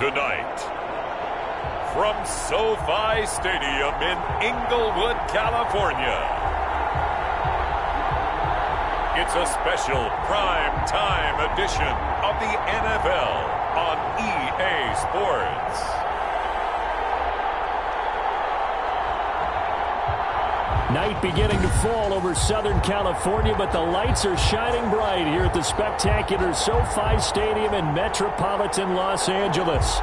tonight, from SoFi Stadium in Inglewood, California, it's a special prime time edition of the NFL on EA Sports. Night beginning to fall over Southern California, but the lights are shining bright here at the spectacular SoFi Stadium in metropolitan Los Angeles.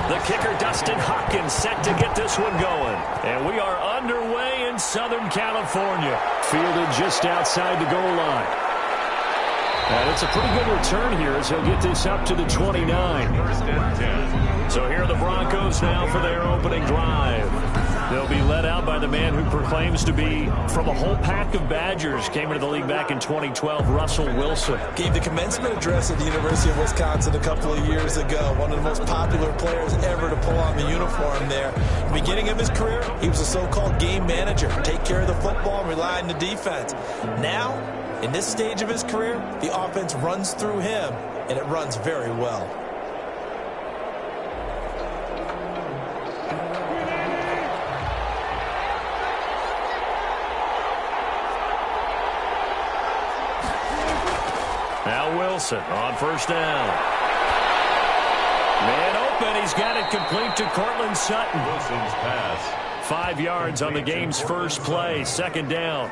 The kicker, Dustin Hopkins, set to get this one going. And we are underway in Southern California. Fielded just outside the goal line. And it's a pretty good return here as he'll get this up to the 29. So here are the Broncos now for their opening drive. They'll be led out by the man who proclaims to be from a whole pack of Badgers. Came into the league back in 2012, Russell Wilson. Gave the commencement address at the University of Wisconsin a couple of years ago. One of the most popular players ever to pull on the uniform there. At the beginning of his career, he was a so-called game manager. Take care of the football and rely on the defense. Now, in this stage of his career, the offense runs through him, and it runs very well. Now Wilson on first down. Man open. He's got it complete to Cortland Sutton. Wilson's pass. 5 yards on the game's first play. Second down.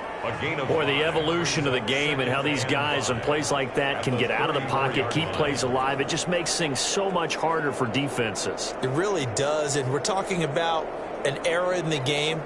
Boy, the evolution of the game and how these guys on plays like that can get out of the pocket, keep plays alive. It just makes things so much harder for defenses. It really does. And we're talking about an era in the game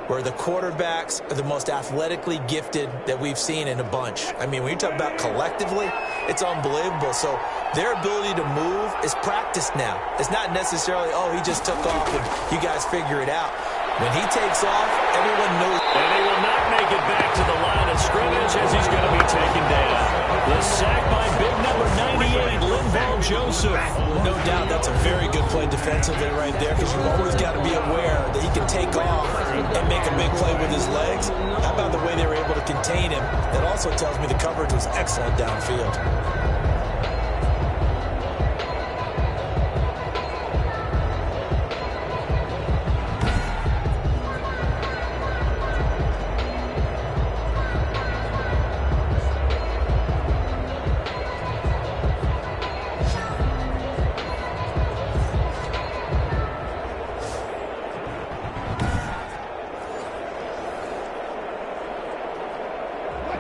where the quarterbacks are the most athletically gifted that we've seen in a bunch. I mean, when you talk about collectively, it's unbelievable. So their ability to move is practiced now. It's not necessarily, oh, he just took off and you guys figure it out. When he takes off, everyone knows. And he will not make it back to the line of scrimmage as he's going to be taken down. The sack by big number 98, Linval Joseph. No doubt that's a very good play defensively right there, because you've always got to be aware that he can take off and make a big play with his legs. How about the way they were able to contain him? That also tells me the coverage was excellent downfield.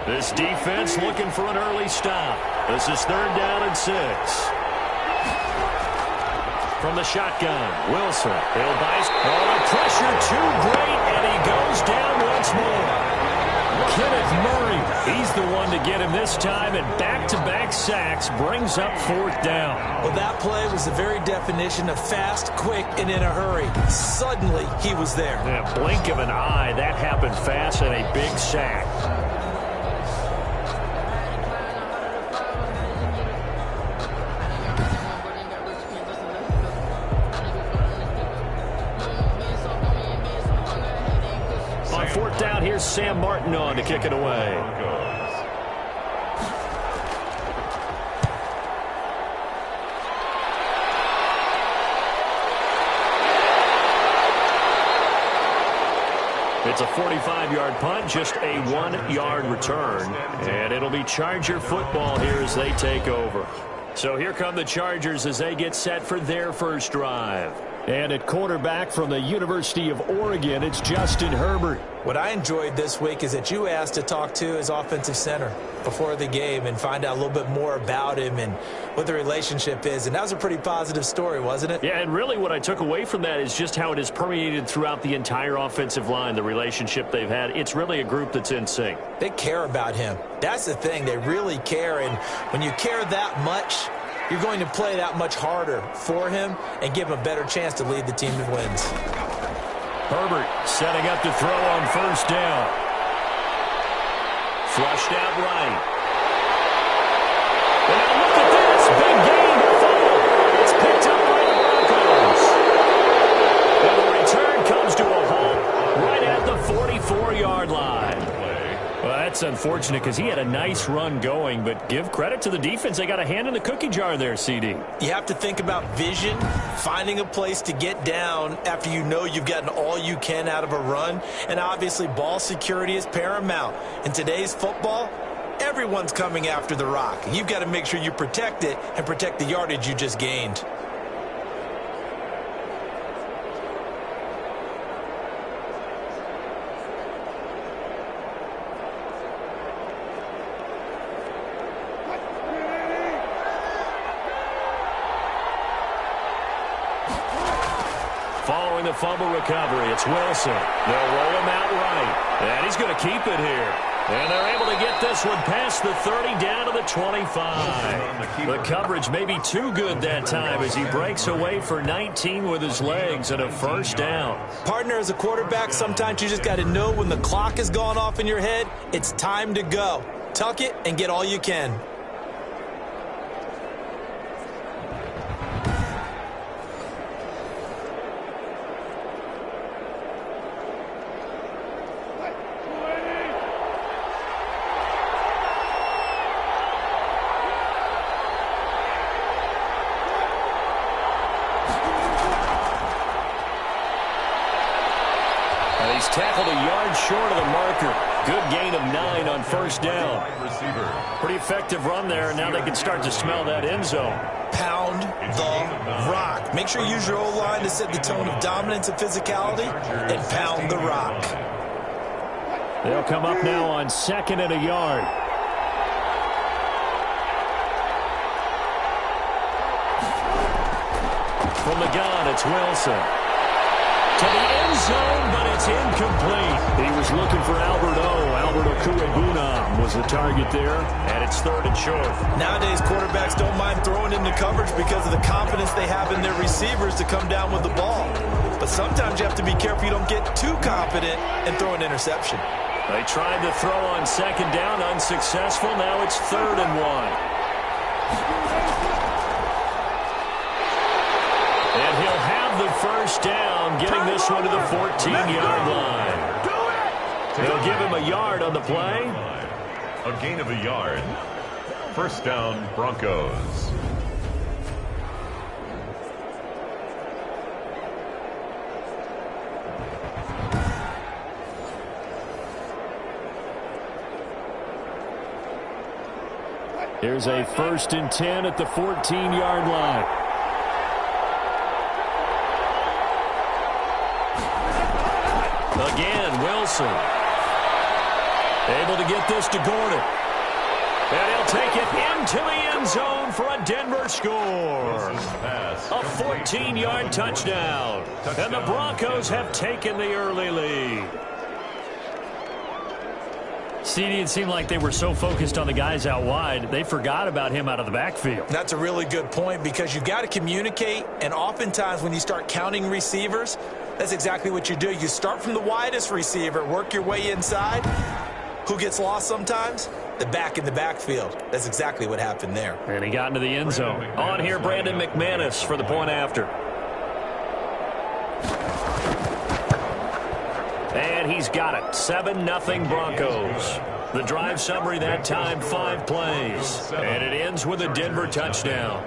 This defense looking for an early stop. This is 3rd down and 6. From the shotgun, Wilson. He'll buy. Oh, the pressure too great, and he goes down once more. Kenneth Murray, he's the one to get him this time, and back-to-back sacks brings up 4th down. Well, that play was the very definition of fast, quick, and in a hurry. Suddenly, he was there. Yeah, blink of an eye, that happened fast, and a big sack. On 4th down, here's Sam Martin on to kick it away. It's a 45-yard punt, just a 1-yard return. And it'll be Charger football here as they take over. So here come the Chargers as they get set for their first drive. And at quarterback from the University of Oregon, it's Justin Herbert. What I enjoyed this week is that you asked to talk to his offensive center before the game and find out a little bit more about him and what the relationship is. And that was a pretty positive story, wasn't it? Yeah, and really what I took away from that is just how it has permeated throughout the entire offensive line, the relationship they've had. It's really a group that's in sync. They care about him. That's the thing. They really care. And when you care that much, you're going to play that much harder for him and give him a better chance to lead the team to wins. Herbert setting up to throw on first down. Flushed out right. And now look at this. Big gain. It's picked up by the Broncos. And the return comes to a halt right at the 44-yard line. Well, that's unfortunate because he had a nice run going, but give credit to the defense. They got a hand in the cookie jar there, CD. You have to think about vision, finding a place to get down after you know you've gotten all you can out of a run, and obviously ball security is paramount. In today's football, everyone's coming after the rock. You've got to make sure you protect it and protect the yardage you just gained. Following the fumble recovery, it's Wilson. They'll roll him out right. And he's going to keep it here. And they're able to get this one past the 30 down to the 25. The coverage may be too good that time as he breaks away for 19 with his legs and a first down. Partner, as a quarterback, sometimes you just got to know when the clock has gone off in your head, it's time to go. Tuck it and get all you can. He's tackled a yard short of the marker. Good gain of 9 on first down. Pretty effective run there. Now they can start to smell that end zone. Pound the rock. Make sure you use your O-line to set the tone of dominance and physicality, and pound the rock. They'll come up now on 2nd and a yard. From the gun, it's Wilson. To the end zone, but it's incomplete. He was looking for Albert Okuebunam was the target there, and it's 3rd and short. Nowadays, quarterbacks don't mind throwing into coverage because of the confidence they have in their receivers to come down with the ball. But sometimes you have to be careful you don't get too confident and throw an interception. They tried to throw on 2nd down, unsuccessful. Now it's 3rd and 1. And he'll have the first down, getting this one to the 14-yard line. They'll give him a yard on the play. A gain of a yard. First down, Broncos. Here's a 1st and 10 at the 14-yard line. Again, Wilson. Able to get this to Gordon. And he'll take it into the end zone for a Denver score. A 14-yard touchdown. And the Broncos have taken the early lead. CD, it seemed like they were so focused on the guys out wide, they forgot about him out of the backfield. That's a really good point because you got to communicate, and oftentimes when you start counting receivers, that's exactly what you do. You start from the widest receiver, work your way inside. Who gets lost sometimes? The back in the backfield. That's exactly what happened there. And he got into the end zone. On here, Brandon McManus for the point after. And he's got it. 7-0 Broncos. The drive summary that time, 5 plays. And it ends with a Denver touchdown.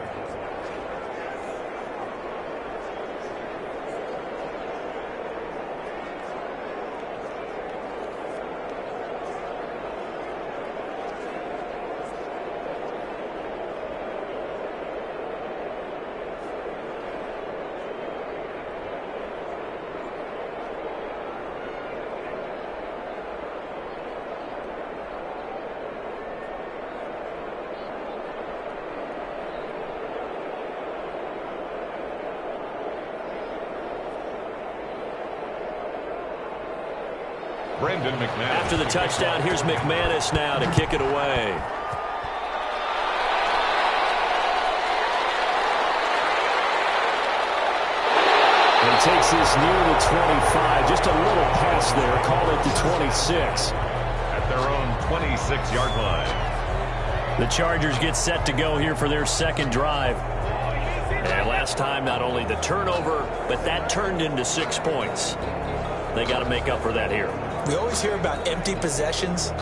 Brandon McManus. After the touchdown, here's McManus now to kick it away. He takes this near the 25. Just a little pass there. Call it the 26. At their own 26-yard line. The Chargers get set to go here for their second drive. And last time, not only the turnover, but that turned into 6 points. They got to make up for that here. We always hear about empty possessions,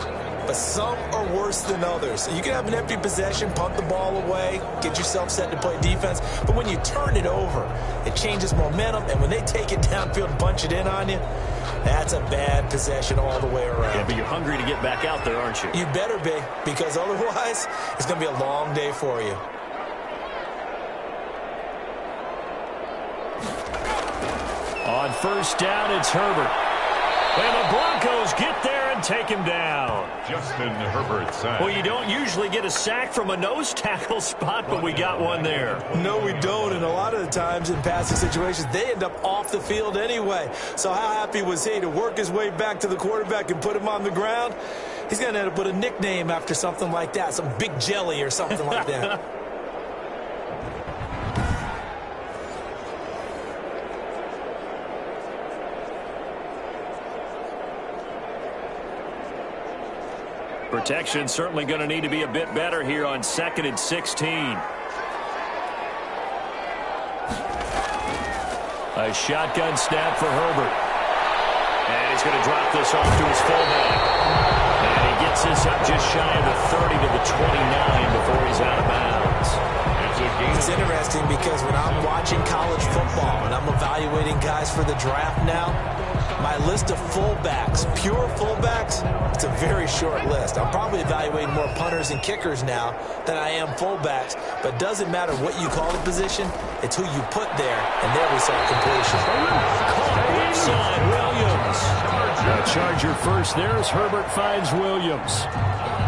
but some are worse than others. You can have an empty possession, punt the ball away, get yourself set to play defense, but when you turn it over, it changes momentum, and when they take it downfield and punch it in on you, that's a bad possession all the way around. Yeah, but you're hungry to get back out there, aren't you? You better be, because otherwise, it's going to be a long day for you. On first down, it's Herbert. And the Broncos get there and take him down. Justin Herbert sack. Well, you don't usually get a sack from a nose tackle spot, but we got one there. No, we don't, and a lot of the times in passing situations, they end up off the field anyway. So how happy was he to work his way back to the quarterback and put him on the ground? He's going to end up with a nickname after something like that, some Big Jelly or something like that. Protection certainly going to need to be a bit better here on 2nd and 16. A shotgun snap for Herbert. And he's going to drop this off to his fullback. And he gets this up just shy of the 30 to the 29 before he's out of bounds. It's interesting because when I'm watching college football and I'm evaluating guys for the draft now, my list of fullbacks, pure fullbacks, it's a very short list. I'm probably evaluating more punters and kickers now than I am fullbacks, but it doesn't matter what you call the position, it's who you put there, and there we saw completion. Caught left side, Williams. A Charger first there as Herbert finds Williams.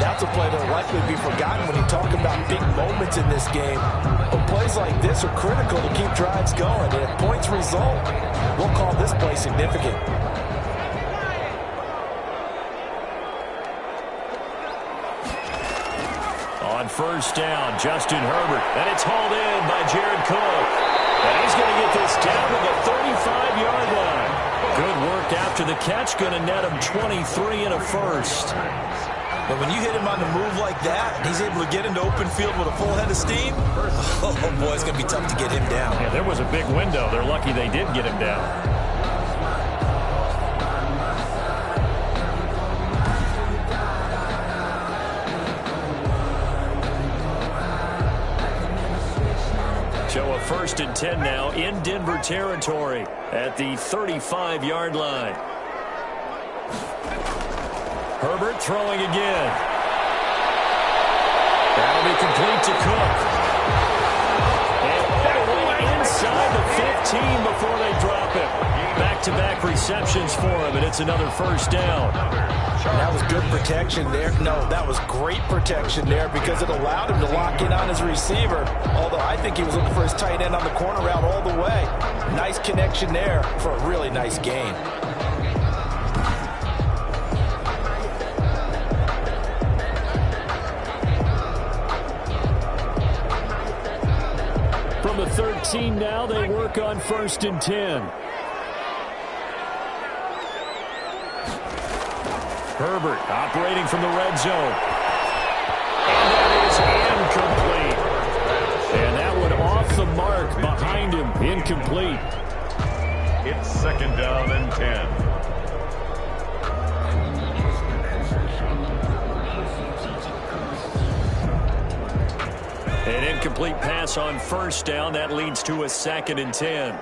That's a play that will likely be forgotten when you talk about big moments in this game. But plays like this are critical to keep drives going. And if points result, we'll call this play significant. On first down, Justin Herbert. And it's hauled in by Jared Cook. And he's going to get this down to the 35-yard line. Good work after the catch. Going to net him 23 and a first. But when you hit him on the move like that, and he's able to get into open field with a full head of steam, oh boy, it's going to be tough to get him down. Yeah, there was a big window. They're lucky they did get him down. So a 1st and 10 now in Denver territory at the 35-yard line. Herbert throwing again. That'll be complete to Cook. And put away inside the 15 before they drop it. Back-to-back receptions for him, and it's another first down. That was good protection there. No, that was great protection there because it allowed him to lock in on his receiver, although I think he was looking for his tight end on the corner route all the way. Nice connection there for a really nice gain. From the 13 now, they work on 1st and 10. Herbert operating from the red zone. And that is incomplete. And that one off the mark behind him. Incomplete. It's 2nd down and 10. An incomplete pass on first down. That leads to a 2nd and 10.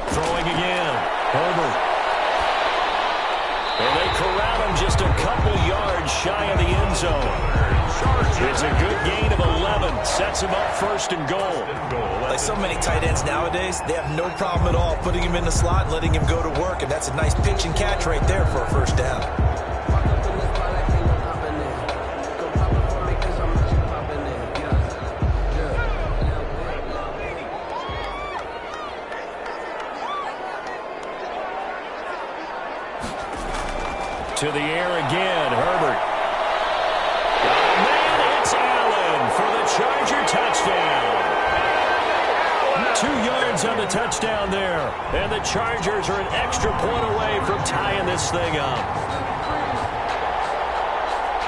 Throwing again. Herbert. And they corral him just a couple yards shy of the end zone. It's a good gain of 11. Sets him up 1st and goal. Like so many tight ends nowadays, they have no problem at all putting him in the slot and letting him go to work. And that's a nice pitch and catch right there for a first down. To the air again, Herbert. a touchdown there. And the Chargers are an extra point away from tying this thing up.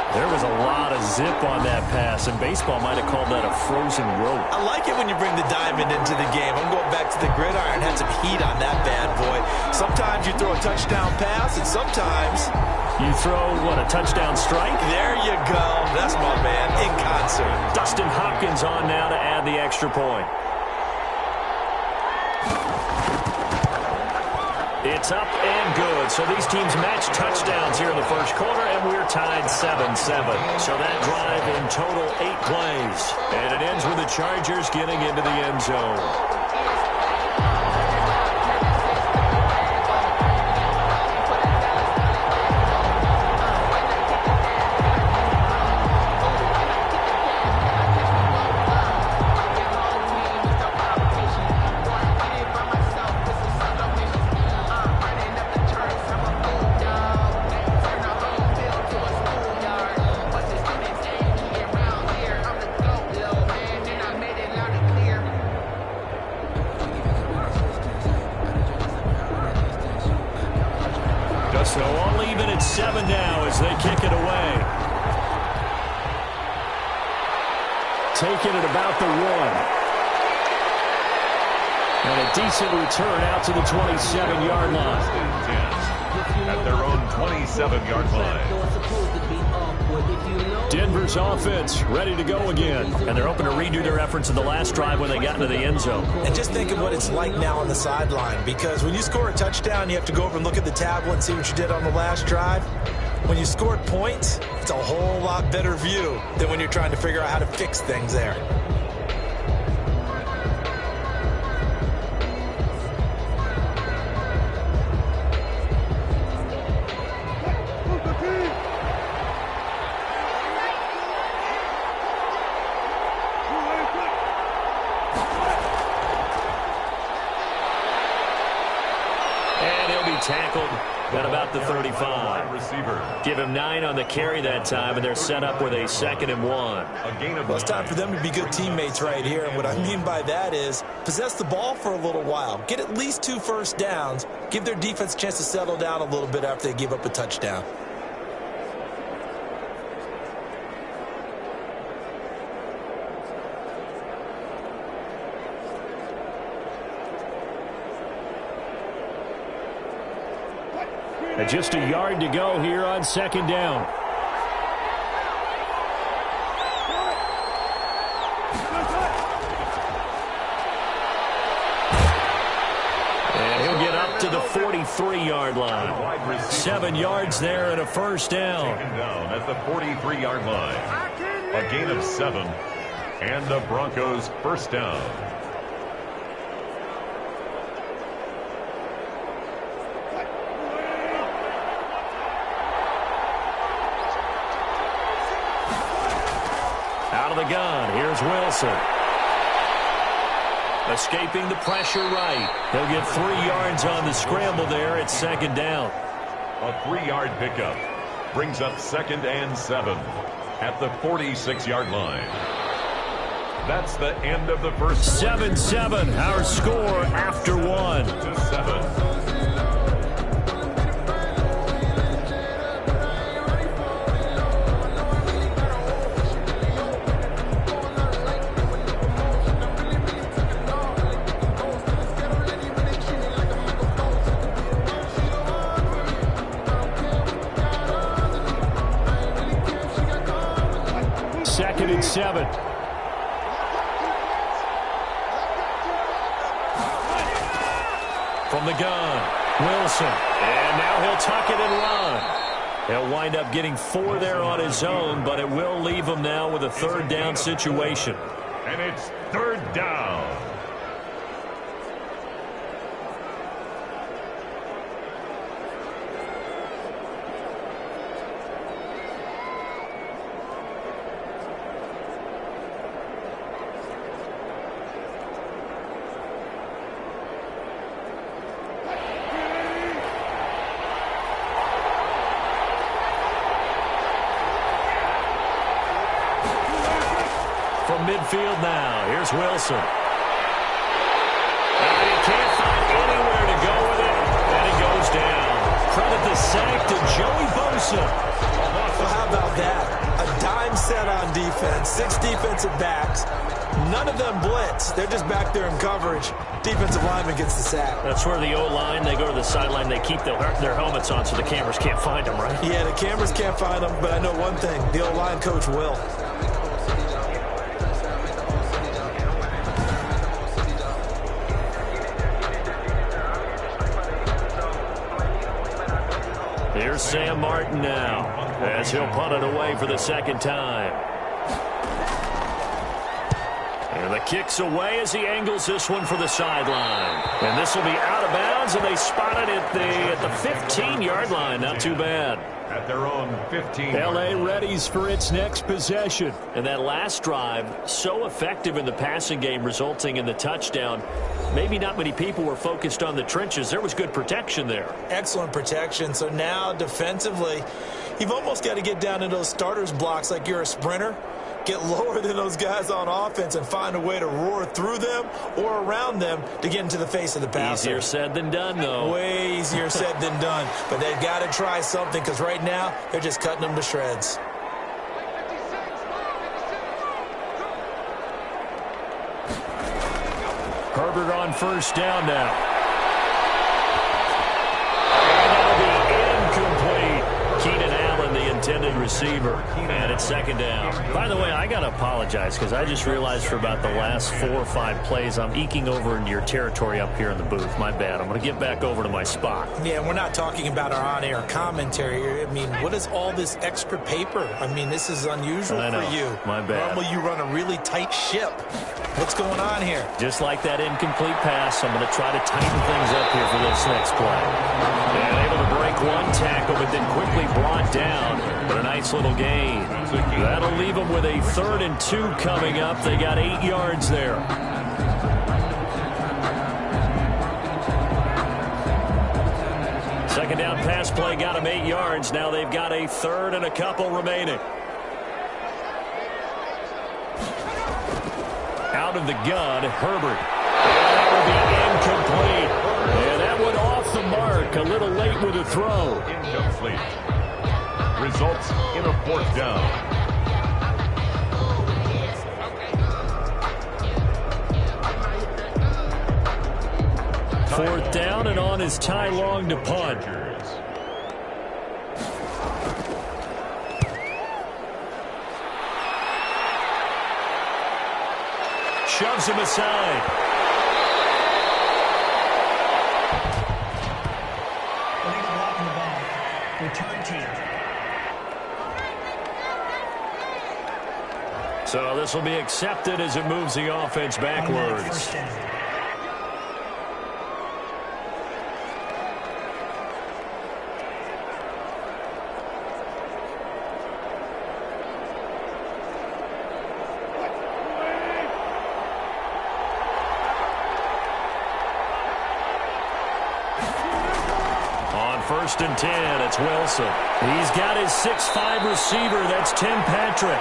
There was a lot of zip on that pass, and baseball might have called that a frozen rope. I like it when you bring the diamond into the game. I'm going back to the gridiron. Had some heat on that bad boy. Sometimes you throw a touchdown pass, and sometimes you throw, what, a touchdown strike? There you go. That's my man, in concert. Dustin Hopkins on now to add the extra point. It's up and good. So these teams match touchdowns here in the first quarter, and we're tied 7-7. So that drive in total 8 plays. And it ends with the Chargers getting into the end zone. So only even at 7 now as they kick it away. Taking it about the 1. And a decent return out to the 27-yard line. At their own 27-yard line. Denver's offense ready to go again. And they're hoping to redo their efforts in the last drive when they got into the end zone. And just think of what it's like now on the sideline, because when you score a touchdown, you have to go over and look at the tablet and see what you did on the last drive. When you scored points, it's a whole lot better view than when you're trying to figure out how to fix things there. Tackled at about the 35. Give him 9 on the carry that time, and they're set up with a 2nd and 1. Well, it's time for them to be good teammates right here. And what I mean by that is possess the ball for a little while. Get at least 2 first downs. Give their defense a chance to settle down a little bit after they give up a touchdown. And just a yard to go here on 2nd down. And he'll get up to the 43-yard line. 7 yards there and a first down. Taken down at the 43-yard line. A gain of 7 and the Broncos first down. Out of the gun, here's Wilson. Escaping the pressure right. He'll get 3 yards on the scramble there at 2nd down. A 3-yard pickup brings up 2nd and 7 at the 46-yard line. That's the end of the first. 7-7, our score after 1. To 7. Second and 7. From the gun, Wilson. And now he'll tuck it and run. He'll wind up getting 4 there on his own, but it will leave him now with a 3rd down situation. And it's 3rd down. From midfield now, here's Wilson. And he sack to Joey Bosa. Well, how about that? A dime set on defense, 6 defensive backs. None of them blitz. They're just back there in coverage. Defensive lineman gets the sack. That's where the O-line, they go to the sideline, they keep their helmets on so the cameras can't find them, right? Yeah, the cameras can't find them, but I know one thing. The O-line coach will. Here's Sam Martin now, as he'll punt it away for the second time. And the kick's away as he angles this one for the sideline. And this will be out of bounds, and they spot it at the 15-yard line. Not too bad. At their own 15. L.A. readies for its next possession. And that last drive, so effective in the passing game, resulting in the touchdown. Maybe not many people were focused on the trenches. There was good protection there. Excellent protection. So now defensively, you've almost got to get down to those starters blocks like you're a sprinter. Get lower than those guys on offense and find a way to roar through them or around them to get into the face of the passer. Easier said than done, though. Way easier said than done. But they've got to try something because right now they're just cutting them to shreds. Herbert on first down now. And that'll be incomplete. Keenan Allen, the intended receiver. And it's second down. By the way, I got to apologize because I just realized for about the last 4 or 5 plays, I'm eking over into your territory up here in the booth. My bad. I'm going to get back over to my spot. Yeah, we're not talking about our on-air commentary. I mean, what is all this extra paper? I mean, this is unusual for you. My bad. Normally you run a really tight ship. What's going on here? Just like that incomplete pass, I'm going to try to tighten things up here for this next play. And able to break one tackle, but then quickly brought down. But a nice little gain. That'll leave them with a 3rd and 2 coming up. They got 8 yards there. Second down pass play got them 8 yards. Now they've got a 3rd and a couple remaining. Out of the gun, Herbert. And that will be incomplete. And that one off the mark. A little late with the throw. Incomplete. Results in a 4th down. Fourth down, and on is Ty Long to punt. Shoves him aside. Illegal block on the ball. Return team. So this will be accepted as it moves the offense backwards. First down. First and 10, it's Wilson. He's got his 6'5 receiver, that's Tim Patrick.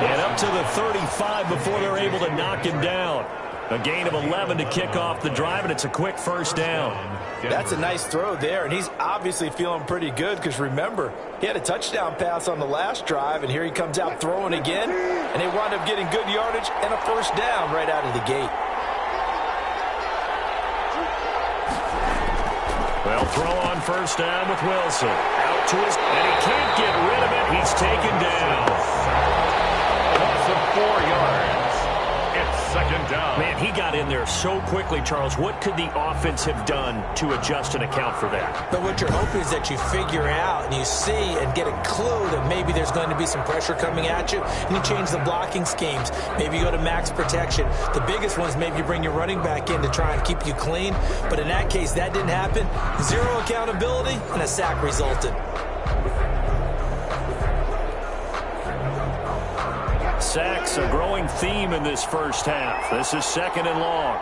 And up to the 35 before they're able to knock him down. A gain of 11 to kick off the drive, and it's a quick first down. That's a nice throw there, and he's obviously feeling pretty good because, remember, he had a touchdown pass on the last drive, and here he comes out throwing again, and they wound up getting good yardage and a first down right out of the gate. Well, throw on first down with Wilson. Out to his, and he can't get rid of it. He's taken down. Loss of 4 yards. It's second down. Man, he got in there so quickly, Charles. What could the offense have done to adjust and account for that? But what you're hoping is that you figure out and you see and get a clue that maybe there's going to be some pressure coming at you, and you change the blocking schemes. Maybe you go to max protection. The biggest one is maybe you bring your running back in to try and keep you clean. But in that case, that didn't happen. 0 accountability, and a sack resulted. Sacks, a growing theme in this first half. This is second and long.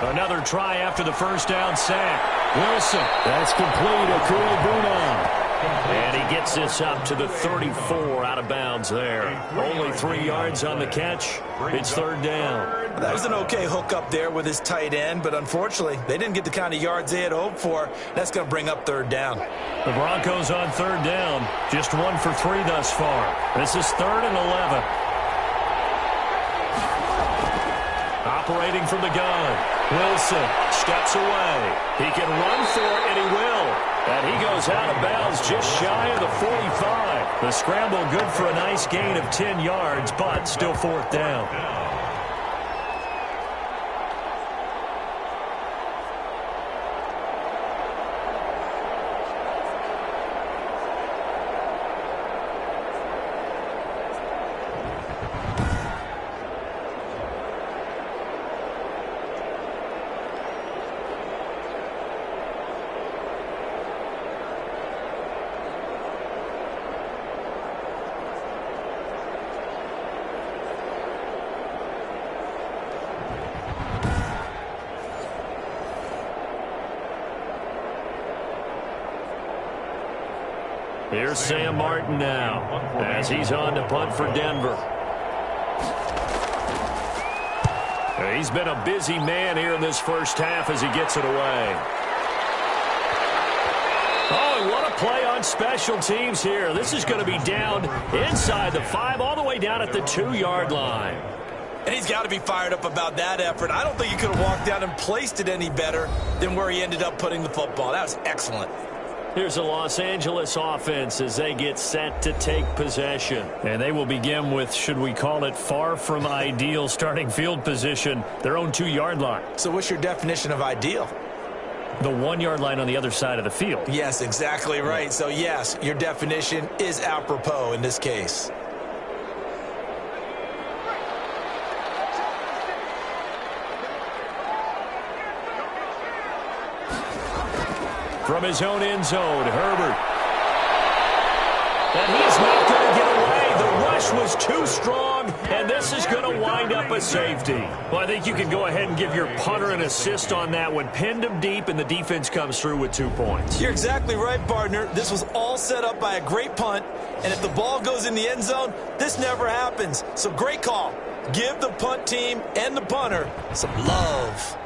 Another try after the first down sack. Wilson, that's complete. Akua Bunam. And he gets this up to the 34 out of bounds there. Only 3 yards on the catch. It's third down. That was an okay hook up there with his tight end, but unfortunately, they didn't get the kind of yards they had hoped for. That's going to bring up third down. The Broncos on third down. Just 1 for 3 thus far. This is 3rd and 11. Operating from the gun. Wilson steps away. He can run for it, and he will. And he goes out of bounds just shy of the 45. The scramble good for a nice gain of 10 yards, but still 4th down. Here's Sam Martin now as he's on to punt for Denver. He's been a busy man here in this first half as he gets it away. Oh, what a play on special teams here. This is going to be down inside the 5 all the way down at the 2-yard line. And he's got to be fired up about that effort. I don't think he could have walked down and placed it any better than where he ended up putting the football. That was excellent. Here's the Los Angeles offense as they get set to take possession. And they will begin with, should we call it, far from ideal starting field position, their own 2-yard line. So what's your definition of ideal? The 1-yard line on the other side of the field. Yes, exactly right. So, yes, your definition is apropos in this case. From his own end zone, Herbert. And he's not going to get away. The rush was too strong, and this is going to wind up a safety. Well, I think you can go ahead and give your punter an assist on that one. Pinned him deep, and the defense comes through with 2 points. You're exactly right, partner. This was all set up by a great punt, and if the ball goes in the end zone, this never happens. So great call. Give the punt team and the punter some love.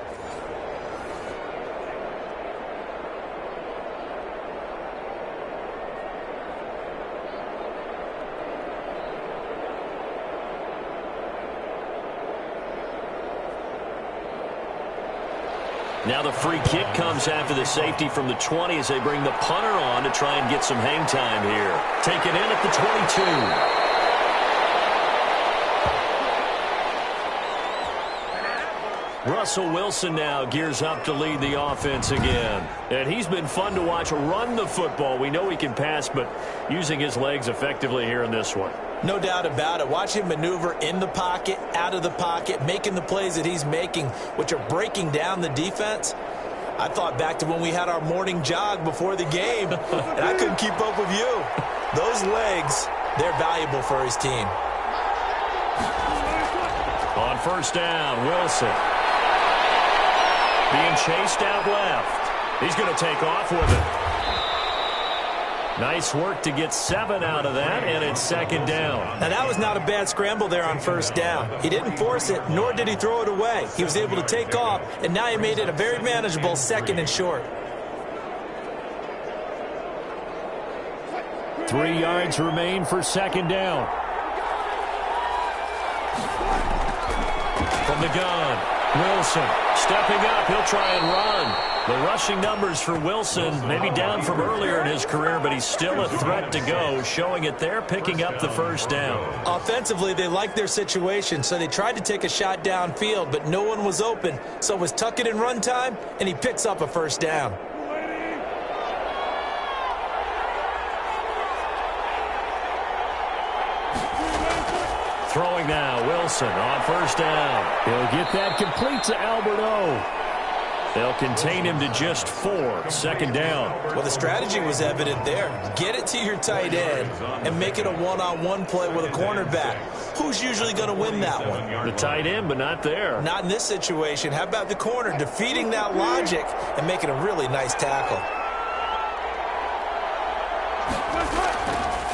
Now the free kick comes after the safety from the 20 as they bring the punter on to try and get some hang time here. Taken in at the 22. Russell Wilson now gears up to lead the offense again. And he's been fun to watch run the football. We know he can pass, but using his legs effectively here in this one. No doubt about it. Watch him maneuver in the pocket, out of the pocket, making the plays that he's making, which are breaking down the defense. I thought back to when we had our morning jog before the game, and I couldn't keep up with you. Those legs, they're valuable for his team. On first down, Wilson. Being chased out left. He's going to take off with it. Nice work to get 7 out of that, and it's second down. Now, that was not a bad scramble there on first down. He didn't force it, nor did he throw it away. He was able to take off, and now he made it a very manageable 2nd and short. 3 yards remain for second down. From the gun, Wilson stepping up. He'll try and run. The rushing numbers for Wilson maybe down from earlier in his career, but he's still a threat to go, showing it there, picking up the first down. Offensively, they liked their situation, so they tried to take a shot downfield, but no one was open. So it was tuck it in run time, and he picks up a first down. Throwing now, Wilson on first down. He'll get that complete to Alberto. They'll contain him to just 4, second down. Well, the strategy was evident there. Get it to your tight end and make it a one-on-one play with a cornerback. Who's usually going to win that one? The tight end, but not there. Not in this situation. How about the corner defeating that logic and making a really nice tackle?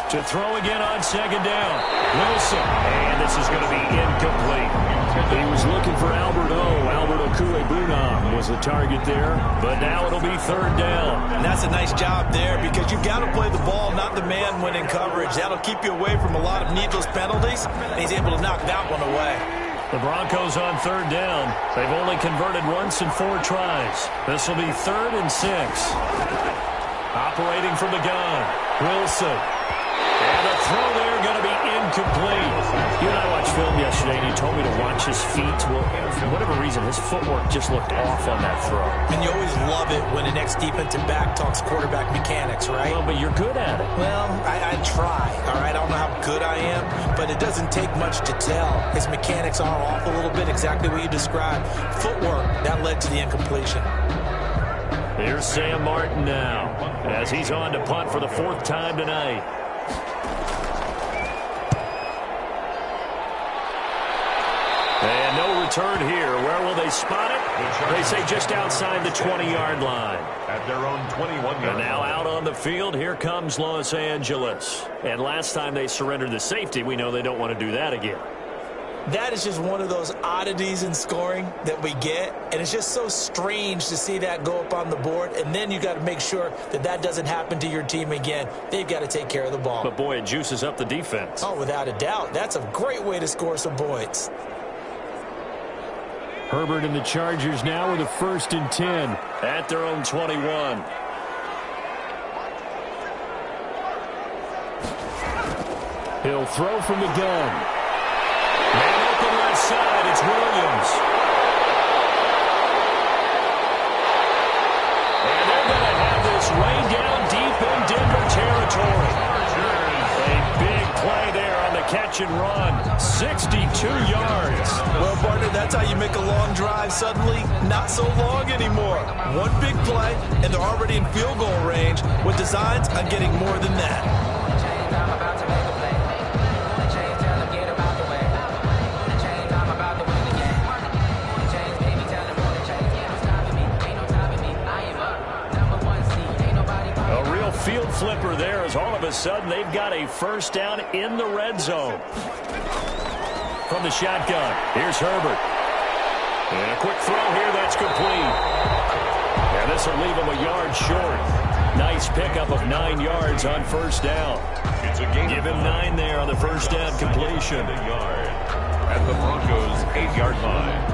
To throw again on second down. Wilson. And this is going to be incomplete. He was looking for Albert Okuebunam was the target there. But now it'll be third down. And that's a nice job there because you've got to play the ball, not the man when in coverage. That'll keep you away from a lot of needless penalties. And he's able to knock that one away. The Broncos on third down. They've only converted once in 4 tries. This will be 3rd and 6. Operating from the gun. Wilson. And the throw there going to be incomplete. You and I watched film yesterday, and you told me to watch his feet. Well, for whatever reason, his footwork just looked off on that throw. And you always love it when an ex-defensive back talks quarterback mechanics, right? Well, but you're good at it. Well, I try, all right? I don't know how good I am, but it doesn't take much to tell. His mechanics are off a little bit, exactly what you described. Footwork, that led to the incompletion. Here's Sam Martin now, as he's on to punt for the 4th time tonight. And no return here. Where will they spot it? They say just outside the 20-yard line. At their own 21-yard line. And now out on the field, here comes Los Angeles. And last time they surrendered the safety, we know they don't want to do that again. That is just one of those oddities in scoring that we get, and it's just so strange to see that go up on the board, and then you got to make sure that that doesn't happen to your team again. They've got to take care of the ball. But, boy, it juices up the defense. Oh, without a doubt. That's a great way to score some points. Herbert and the Chargers now with a 1st and 10 at their own 21. He'll throw from the gun. Man open left side, it's Williams. And they're going to have this way down deep in Denver territory. A big play there on the catch and run. 62 yards. Well, partner, that's how you make a long drive suddenly not so long anymore. One big play, and they're already in field goal range with designs on getting more than that. Field flipper there as all of a sudden they've got a 1st down in the red zone. From the shotgun, here's Herbert. And a quick throw here, that's complete. And this will leave him a yard short. Nice pickup of 9 yards on 1st down. It's a gain. Give him 9 there on the 1st down completion. At the Broncos' 8-yard line.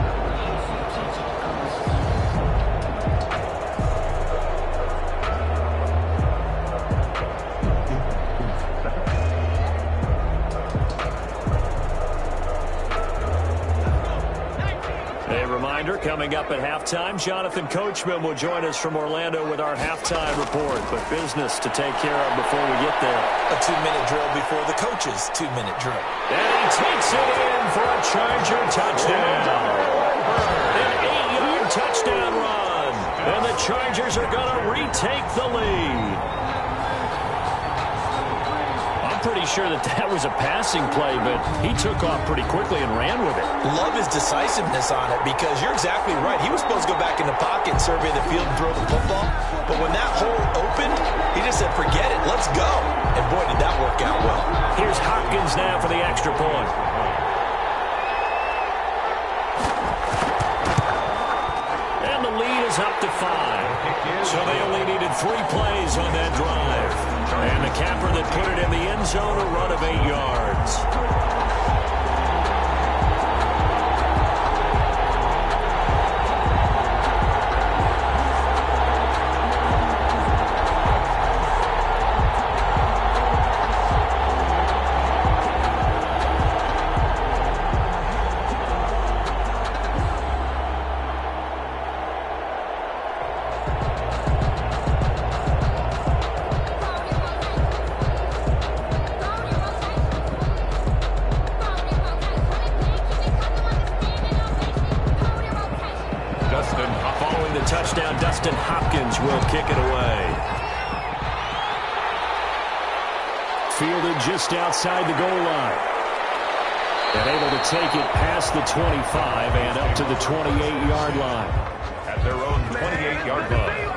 Coming up at halftime, Jonathan Coachman will join us from Orlando with our halftime report. But business to take care of before we get there. A 2-minute drill before the coach's 2-minute drill. And he takes it in for a Charger touchdown. An 8-yard touchdown run. And the Chargers are going to retake the lead. Pretty sure that was a passing play, but he took off pretty quickly and ran with it. Love his decisiveness on it because you're exactly right. He was supposed to go back in the pocket and survey the field and throw the football, but when that hole opened, he just said, forget it, let's go. And boy, did that work out well. Here's Hopkins now for the extra point. And the lead is up to 5. So they only needed 3 plays on that drive. And the capper that put it in the end zone, a run of 8 yards. Hopkins will kick it away. Fielded just outside the goal line. And able to take it past the 25 and up to the 28-yard line. At their own 28-yard line.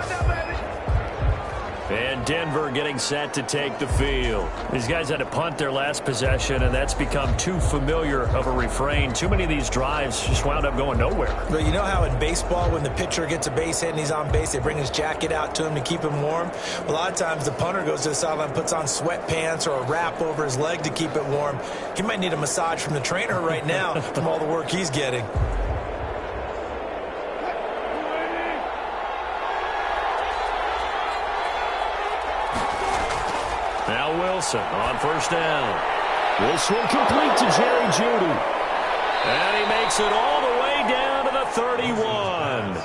And Denver getting set to take the field. These guys had to punt their last possession, and that's become too familiar of a refrain. Too many of these drives just wound up going nowhere. But you know how in baseball, when the pitcher gets a base hit and he's on base, they bring his jacket out to him to keep him warm? A lot of times the punter goes to the sideline, puts on sweatpants or a wrap over his leg to keep it warm. He might need a massage from the trainer right now from all the work he's getting. Now Wilson on first down. This one complete to Jerry Jeudy. And he makes it all the way down to the 31.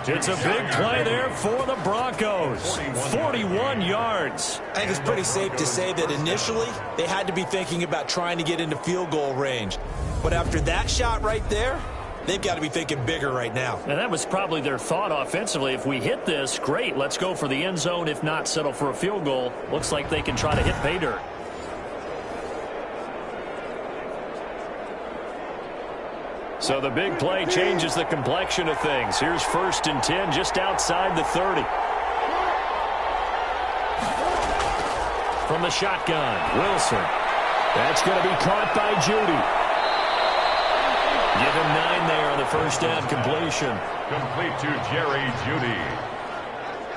It's a big play there for the Broncos. 41 yards. I think it's pretty safe to say that initially they had to be thinking about trying to get into field goal range. But after that shot right there, they've got to be thinking bigger right now. And that was probably their thought offensively. If we hit this, great. Let's go for the end zone. If not, settle for a field goal. Looks like they can try to hit pay dirt. So the big play changes the complexion of things. Here's 1st and 10 just outside the 30. From the shotgun, Wilson. That's going to be caught by Jeudy. Give him 9 there on the first down completion. Complete to Jerry Jeudy.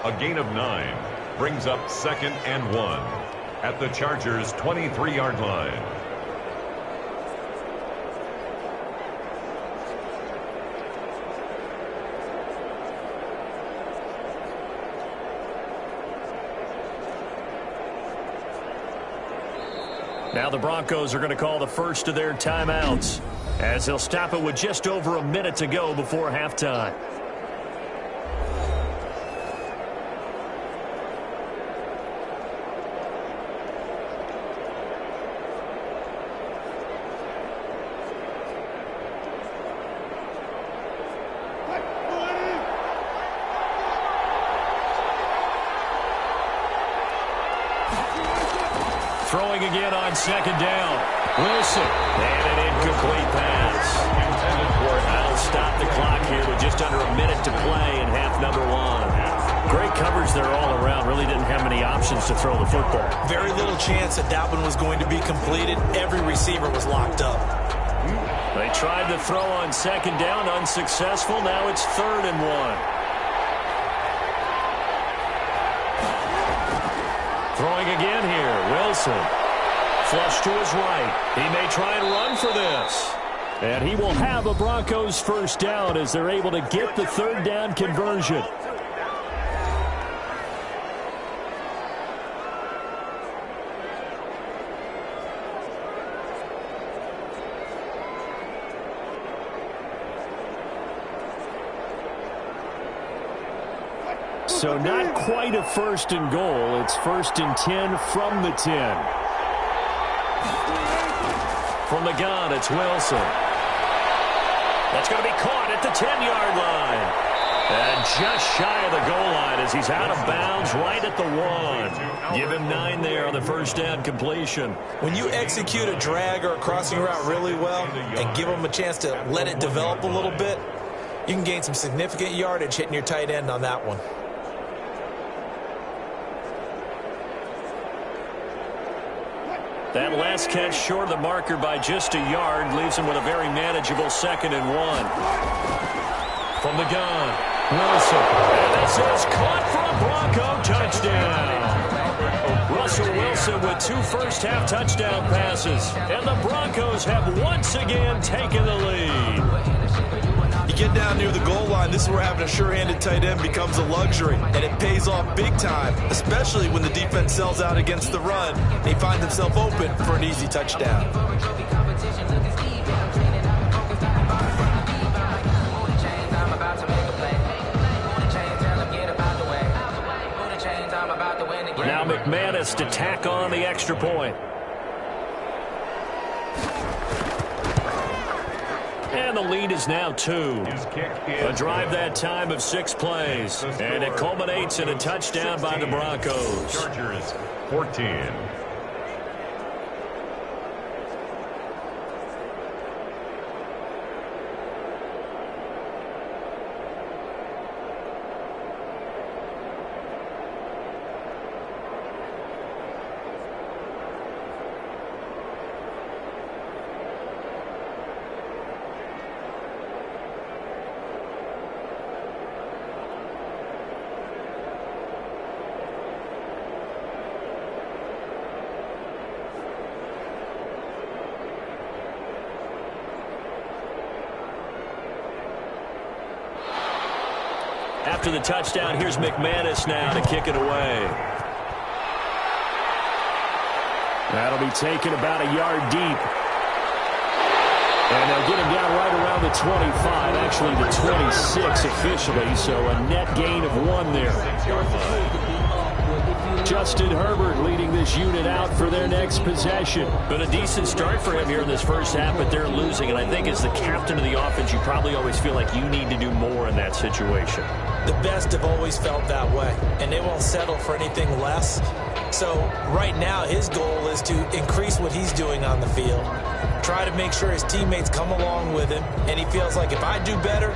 A gain of 9 brings up 2nd and 1 at the Chargers' 23-yard line. Now the Broncos are going to call the first of their timeouts, as they'll stop it with just over a minute to go before halftime. Throwing again on 2nd down. Wilson. And an incomplete pass. Intended for it. That'll stop the clock here with just under a minute to play in half number 1. Great coverage there all around. Really didn't have many options to throw the football. Very little chance that one was going to be completed. Every receiver was locked up. They tried to throw on 2nd down. Unsuccessful. Now it's 3rd and 1. Throwing again here, Wilson. Flush to his right. He may try and run for this. And he will have a Broncos first down as they're able to get the 3rd down conversion. So not quite a 1st and goal. It's 1st and 10 from the 10. From the gun, it's Wilson. That's going to be caught at the 10-yard line. And just shy of the goal line as he's out of bounds right at the 1. Give him 9 there on the first down completion. When you execute a drag or a crossing route really well and give them a chance to let it develop a little bit, you can gain some significant yardage hitting your tight end on that one. That last catch short of the marker by just a yard leaves him with a very manageable 2nd and 1. From the gun, Wilson. And this is caught for a Bronco touchdown. Russell Wilson with 2 first-half touchdown passes. And the Broncos have once again taken the lead. You get down near the goal line, this is where having a sure-handed tight end becomes a luxury, and it pays off big time, especially when the defense sells out against the run and he finds himself open for an easy touchdown. Now McManus to tack on the extra point. And the lead is now 2. A drive that time of 6 plays. And it culminates in a touchdown by the Broncos. Chargers 14. after the touchdown. Here's McManus now to kick it away. That'll be taken about a yard deep. And they'll get him down right around the 25, actually the 26 officially, so a net gain of 1 there. Justin Herbert leading this unit out for their next possession. Been a decent start for him here in this first half, but they're losing. And I think as the captain of the offense, you probably always feel like you need to do more in that situation. The best have always felt that way, and they won't settle for anything less. So right now his goal is to increase what he's doing on the field, try to make sure his teammates come along with him, and he feels like if I do better,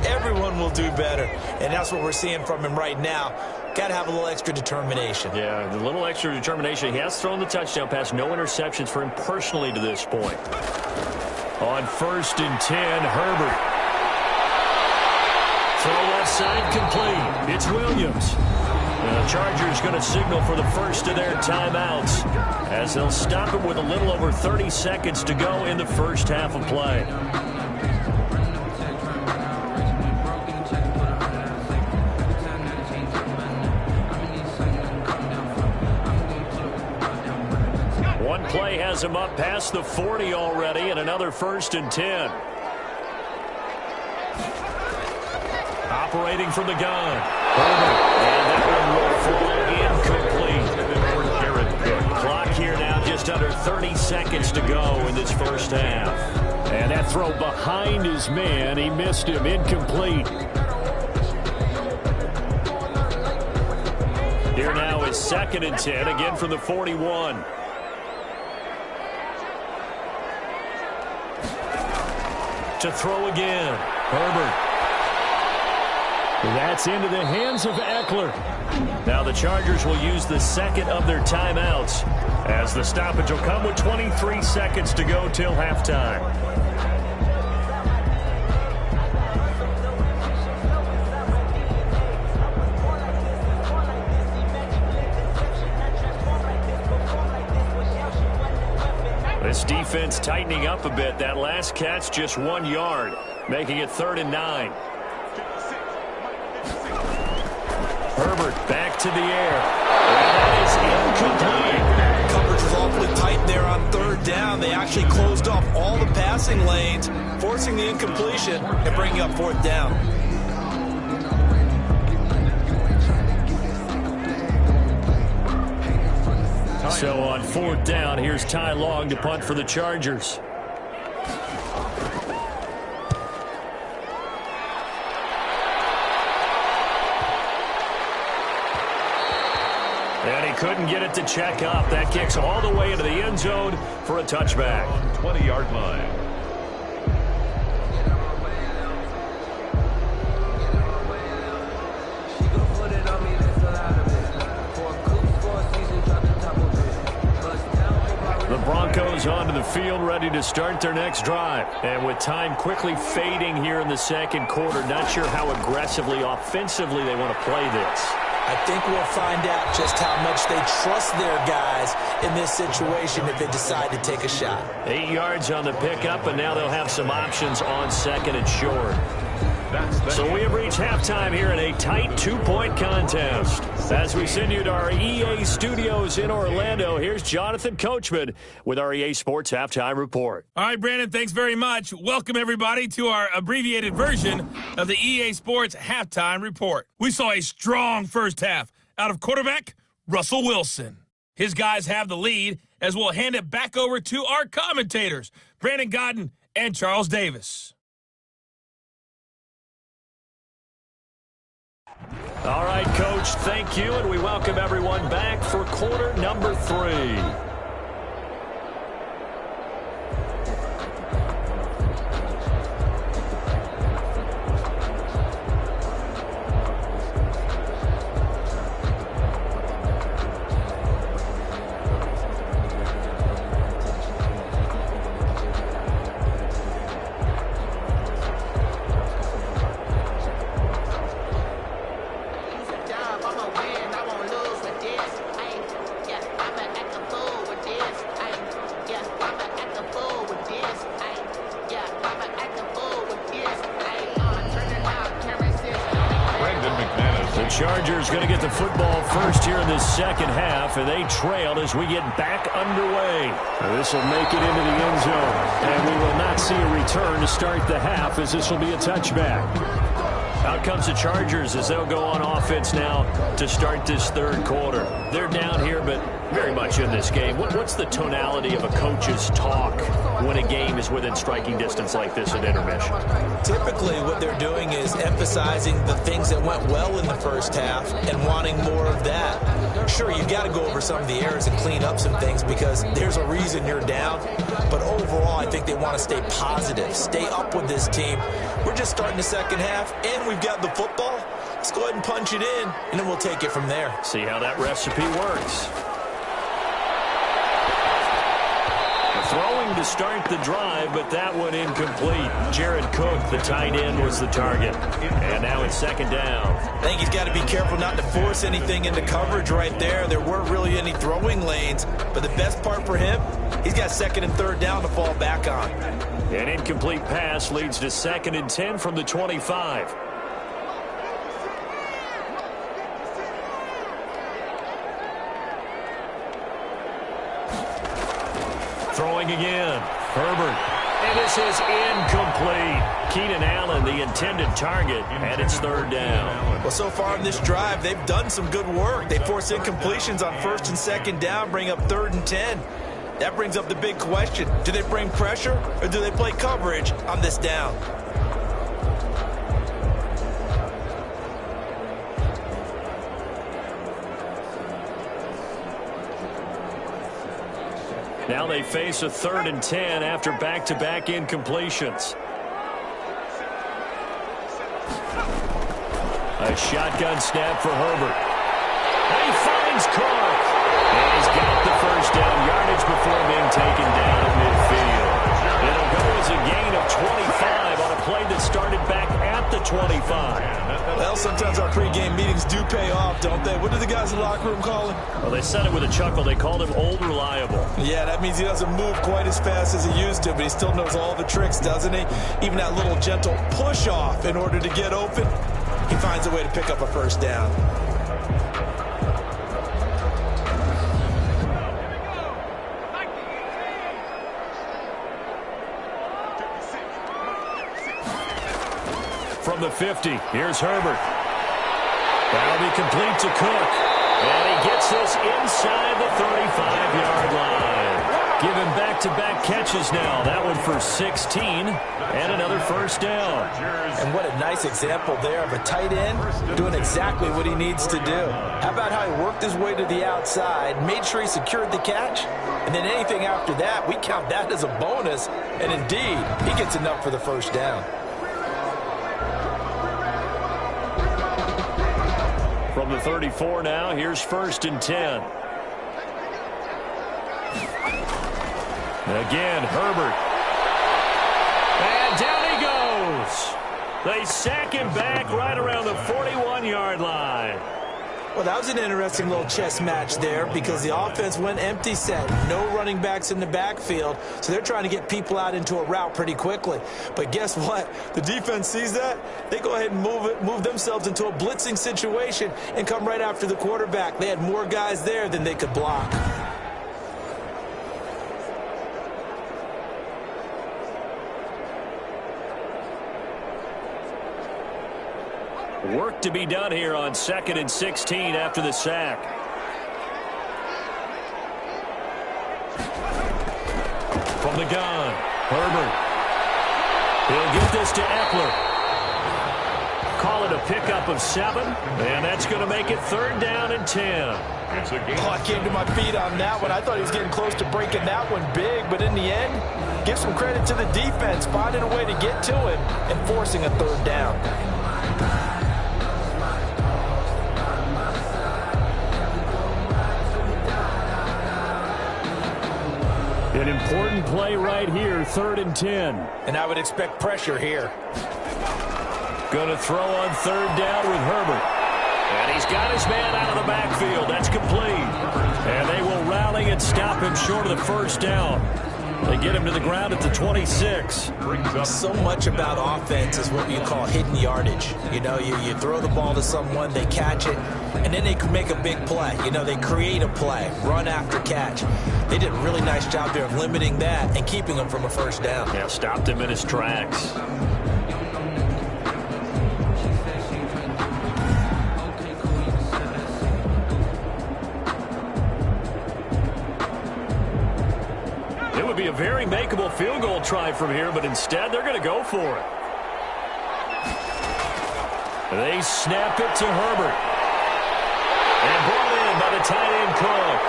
everyone will do better. And that's what we're seeing from him right now. Got to have a little extra determination. Yeah, the little extra determination. He has thrown the touchdown pass. No interceptions for him personally to this point. On 1st and 10, Herbert. Throw left side complete. It's Williams. And the Chargers going to signal for the first of their timeouts as they'll stop him with a little over 30 seconds to go in the first half of play. One play has him up past the 40 already, and another 1st and 10. Operating from the gun. And that one will fall incomplete. Clock here now just under 30 seconds to go in this first half. And that throw behind his man. He missed him. Incomplete. Here now is 2nd and 10, again from the 41. To throw again. Herbert. That's into the hands of Eckler. Now the Chargers will use the second of their timeouts as the stoppage will come with 23 seconds to go till halftime. This defense tightening up a bit. That last catch just 1 yard, making it 3rd and 9. Herbert back to the air. And that is incomplete. Coverage was awfully tight there on 3rd down. They actually closed off all the passing lanes, forcing the incompletion and bringing up 4th down. So on 4th down, here's Ty Long to punt for the Chargers. And he couldn't get it to check up. That kicks all the way into the end zone for a touchback. 20-yard line. The Broncos onto the field, ready to start their next drive. And with time quickly fading here in the second quarter, not sure how aggressively, offensively they want to play this. I think we'll find out just how much they trust their guys in this situation if they decide to take a shot. 8 yards on the pickup, and now they'll have some options on 2nd and short. So we have reached halftime here in a tight 2-point contest. As we send you to our EA studios in Orlando, here's Jonathan Coachman with our EA Sports Halftime Report. All right, Brandon, thanks very much. Welcome, everybody, to our abbreviated version of the EA Sports Halftime Report. We saw a strong first half out of quarterback Russell Wilson. His guys have the lead as we'll hand it back over to our commentators, Brandon Godden and Charles Davis. All right, Coach, thank you, and we welcome everyone back for quarter number 3. Chargers going to get the football first here in this second half, and they trailed as we get back underway. This will make it into the end zone, and we will not see a return to start the half as this will be a touchback. Out comes the Chargers as they'll go on offense now to start this third quarter. They're down here, but very much in this game. What's the tonality of a coach's talk when a game is within striking distance like this at intermission? Typically, what they're doing is emphasizing the things that went well in the first half and wanting more of that. Sure, you've got to go over some of the errors and clean up some things because there's a reason you're down. But overall, I think they want to stay positive, stay up with this team. We're just starting the second half, and we've got the football. Let's go ahead and punch it in, and then we'll take it from there. See how that recipe works. Throwing to start the drive, but that one incomplete. Jared Cook, the tight end, was the target. And now it's second down. I think he's got to be careful not to force anything into coverage right there. There weren't really any throwing lanes, but the best part for him, he's got second and third down to fall back on. An incomplete pass leads to 2nd and 10 from the 25. Throwing again. Herbert. And this is incomplete. Keenan Allen, the intended target, and it's third down. Well, so far in this drive, they've done some good work. They force incompletions on 1st and 2nd down, bring up 3rd and 10. That brings up the big question. Do they bring pressure or do they play coverage on this down? Now they face a 3rd and 10 after back-to-back incompletions. A shotgun snap for Herbert. And he finds Cook. And he's got the first down yardage before being taken down at midfield. It'll go as a gain of 25 on a play that started back at the 25. Well, sometimes our pregame meetings do pay off, don't they? What do the guys in the locker room call him? Well, they said it with a chuckle. They called him Old Reliable. Yeah, that means he doesn't move quite as fast as he used to, but he still knows all the tricks, doesn't he? Even that little gentle push-off in order to get open, he finds a way to pick up a first down. From the 50, here's Herbert. That'll be complete to Cook. And he gets this inside the 35-yard line. Given back-to-back catches now. That one for 16 and another first down. And what a nice example there of a tight end doing exactly what he needs to do. How about how he worked his way to the outside, made sure he secured the catch, and then anything after that, we count that as a bonus. And indeed, he gets enough for the first down. From the 34 now, here's 1st and 10. Again, Herbert. And down he goes. They sack him back right around the 41-yard line. Well, that was an interesting little chess match there because the offense went empty set. No running backs in the backfield, so they're trying to get people out into a route pretty quickly. But guess what? The defense sees that. They go ahead and move themselves into a blitzing situation and come right after the quarterback. They had more guys there than they could block. Work to be done here on 2nd and 16 after the sack. From the gun, Herbert. He'll get this to Eckler. Call it a pickup of 7, and that's going to make it 3rd down and 10. Oh, I came to my feet on that one. I thought he was getting close to breaking that one big, but in the end, give some credit to the defense, finding a way to get to him and forcing a 3rd down. An important play right here, 3rd and 10. And I would expect pressure here. Going to throw on 3rd down with Herbert. And he's got his man out of the backfield. That's complete. And they will rally and stop him short of the first down. They get him to the ground at the 26. So much about offense is what you call hidden yardage. You know, you throw the ball to someone, they catch it, and then they can make a big play. You know, they create a play, run after catch. They did a really nice job there of limiting that and keeping him from a first down. Yeah, stopped him in his tracks. It would be a very makeable field goal try from here, but instead they're going to go for it. They snap it to Herbert. And brought in by the tight end Cook.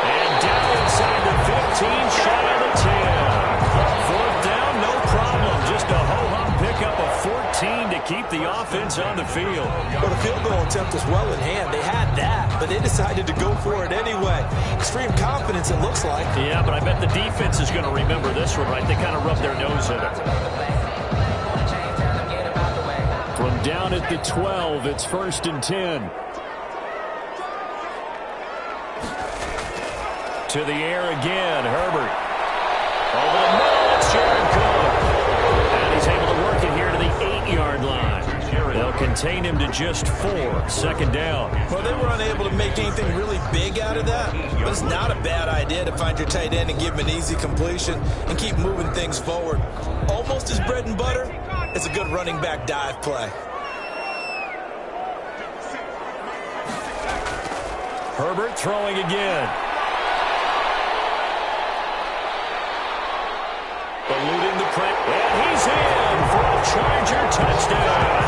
And down inside the 15, shy of the 10. Fourth down, no problem. Just a ho-hum pickup of 14 to keep the offense on the field. Well, the field goal attempt was well in hand. They had that, but they decided to go for it anyway. Extreme confidence, it looks like. Yeah, but I bet the defense is going to remember this one, right? They kind of rub their nose in it. From down at the 12, it's 1st and 10. To the air again, Herbert. Over the middle, it's Jared Cook. And he's able to work it here to the 8-yard line. They'll contain him to just 4, 2nd down. Well, they were unable to make anything really big out of that, but it's not a bad idea to find your tight end and give him an easy completion and keep moving things forward. Almost his bread and butter. It's a good running back dive play. Herbert throwing again. Eluding the press. And he's in for a Charger touchdown.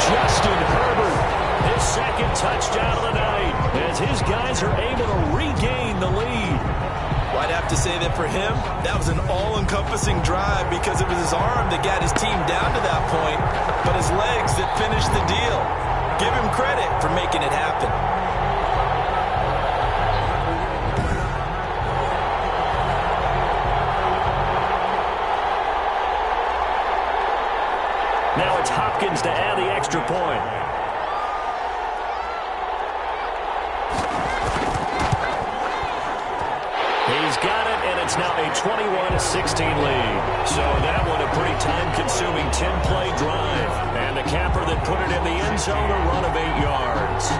Justin Herbert, his 2nd touchdown of the night, as his guys are able to regain the lead. Well, I'd have to say that for him, that was an all-encompassing drive because it was his arm that got his team down to that point, but his legs that finished the deal. Give him credit for making it happen. Now it's Hopkins to add the extra point. He's got it, and it's now a 21-16 lead. So that one a pretty time-consuming 10-play drive. And the capper that put it in the end zone, a run of 8 yards.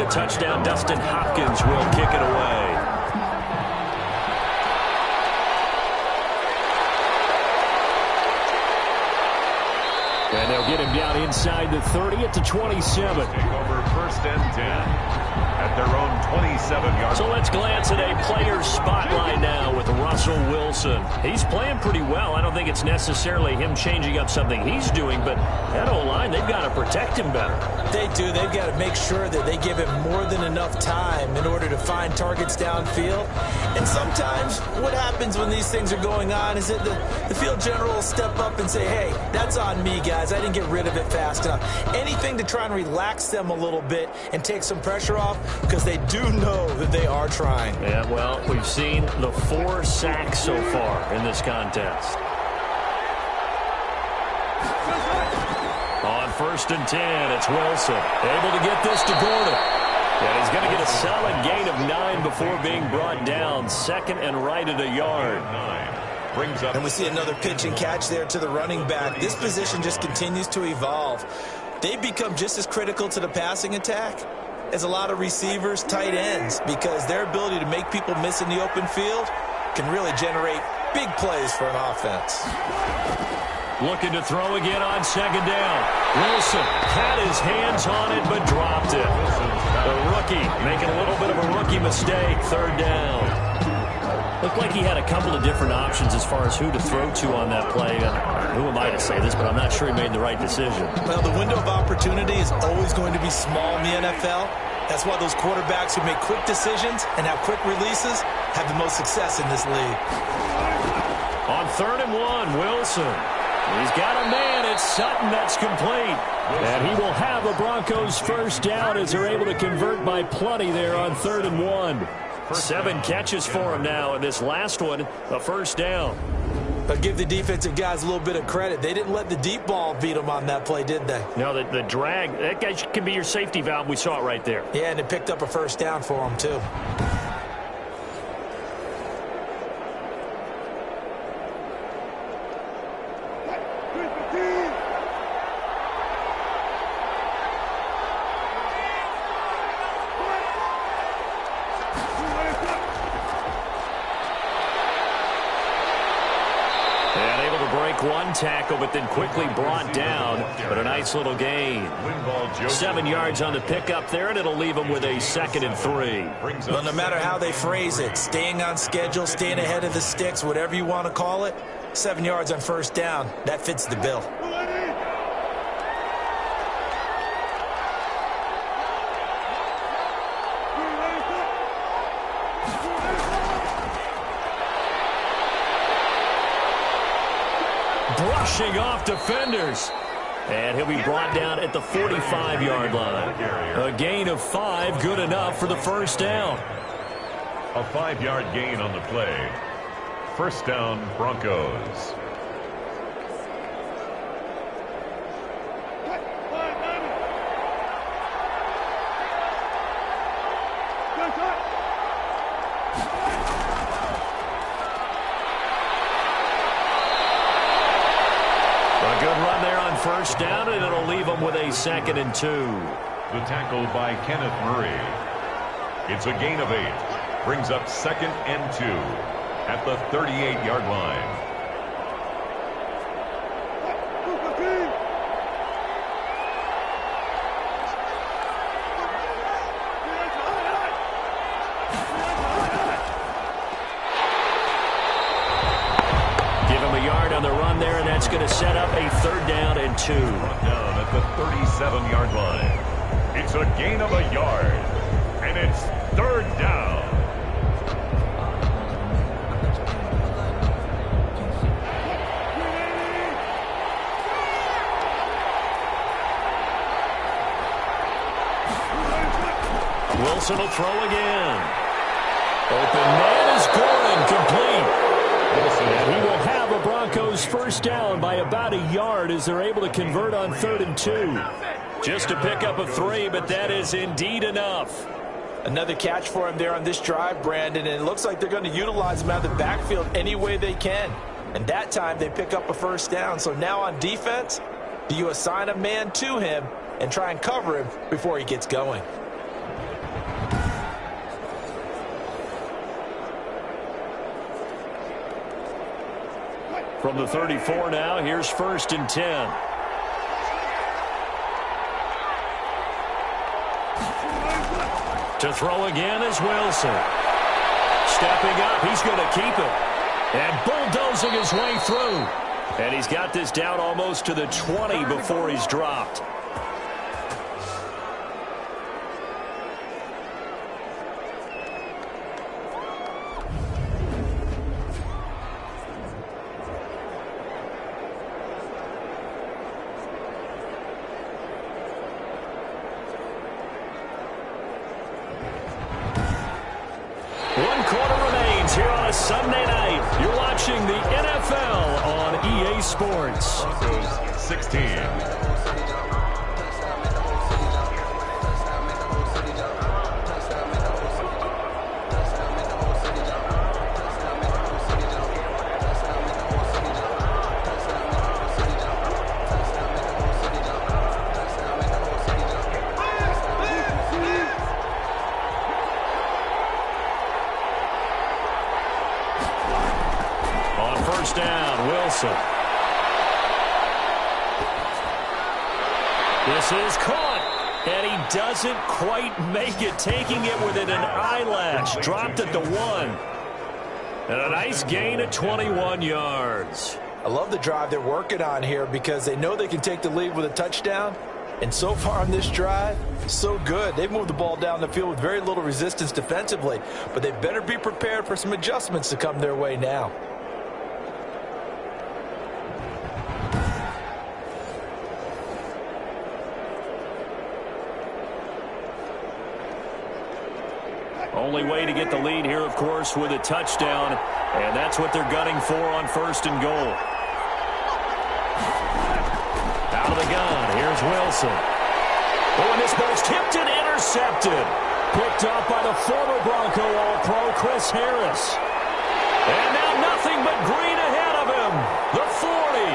Touchdown, Dustin Hopkins will kick it away. And they'll get him down inside the 30 at the 27. Take over 1st and 10 at their own 27-yard. So let's glance at a player's spotlight now with Russell Wilson. He's playing pretty well. I don't think it's necessarily him changing up something he's doing, but that O-line, they've got to protect him better. They do. They've got to make sure that they give him more than enough time in order to find targets downfield. And sometimes what happens when these things are going on is that the field general will step up and say, hey, that's on me, guys. I didn't get rid of it fast enough. Anything to try and relax them a little bit and take some pressure off because they do know that they are trying. Yeah, well, we've seen the 4 sacks so far in this contest. On 1st and 10, it's Wilson. Able to get this to Gordon. And he's going to get a solid gain of 9 before being brought down. 2nd and right at a yard. Brings up. And we see another pitch and catch there to the running back. This position just continues to evolve. They've become just as critical to the passing attack as a lot of receivers, tight ends, because their ability to make people miss in the open field can really generate big plays for an offense. Looking to throw again on 2nd down. Wilson had his hands on it but dropped it. The rookie making a little bit of a rookie mistake. 3rd down. Looked like he had a couple of different options as far as who to throw to on that play. Who am I to say this, but I'm not sure he made the right decision. Well, the window of opportunity is always going to be small in the NFL. That's why those quarterbacks who make quick decisions and have quick releases have the most success in this league. On 3rd and 1, Wilson. He's got a man. It's Sutton that's complete. And he will have a Broncos first down as they're able to convert by plenty there on 3rd and 1. 7 catches for him now, and this last one, a first down. But give the defensive guys a little bit of credit. They didn't let the deep ball beat them on that play, did they? No, the drag, that guy can be your safety valve. We saw it right there. Yeah, and it picked up a first down for them, too. One tackle, but then quickly brought down, but a nice little gain. 7 yards on the pickup there, and it'll leave them with a 2nd and 3. Well, no matter how they phrase it, staying on schedule, staying ahead of the sticks, whatever you want to call it, 7 yards on first down, that fits the bill. Brushing off defenders. And he'll be brought down at the 45-yard line. A gain of 5, good enough for the first down. A 5-yard gain on the play. First down, Broncos. First down, and it'll leave them with a 2nd and 2. The tackle by Kenneth Murray. It's a gain of 8. Brings up 2nd and 2 at the 38-yard line. Give him a yard on the run there, and that's going to set up a 3rd down and 2. Down at the 37-yard line. It's a gain of a yard, and it's 3rd down. Wilson will throw again. Open man is Gordon, complete. And he will have a Broncos first down by about a yard as they're able to convert on 3rd and 2. Just to pick up a 3, but that is indeed enough. Another catch for him there on this drive, Brandon, and it looks like they're going to utilize him out of the backfield any way they can. And that time they pick up a first down. So now on defense, do you assign a man to him and try and cover him before he gets going? From the 34 now, here's 1st and 10. To throw again is Wilson. Stepping up, he's going to keep it. And bulldozing his way through. And he's got this down almost to the 20 before he's dropped. Sunday night, you're watching the NFL on EA Sports. Broncos 16. Down, Wilson. This is caught, and he doesn't quite make it, taking it within an eyelash. Dropped at the 1. And a nice gain of 21 yards. I love the drive they're working on here because they know they can take the lead with a touchdown. And so far on this drive, so good. They've moved the ball down the field with very little resistance defensively. But they better be prepared for some adjustments to come their way now. Only way to get the lead here, of course, with a touchdown. And that's what they're gunning for on 1st and goal. Out of the gun, here's Wilson. Oh, and this ball's tipped and intercepted. Picked up by the former Bronco All-Pro, Chris Harris. And now nothing but green ahead of him. The 40,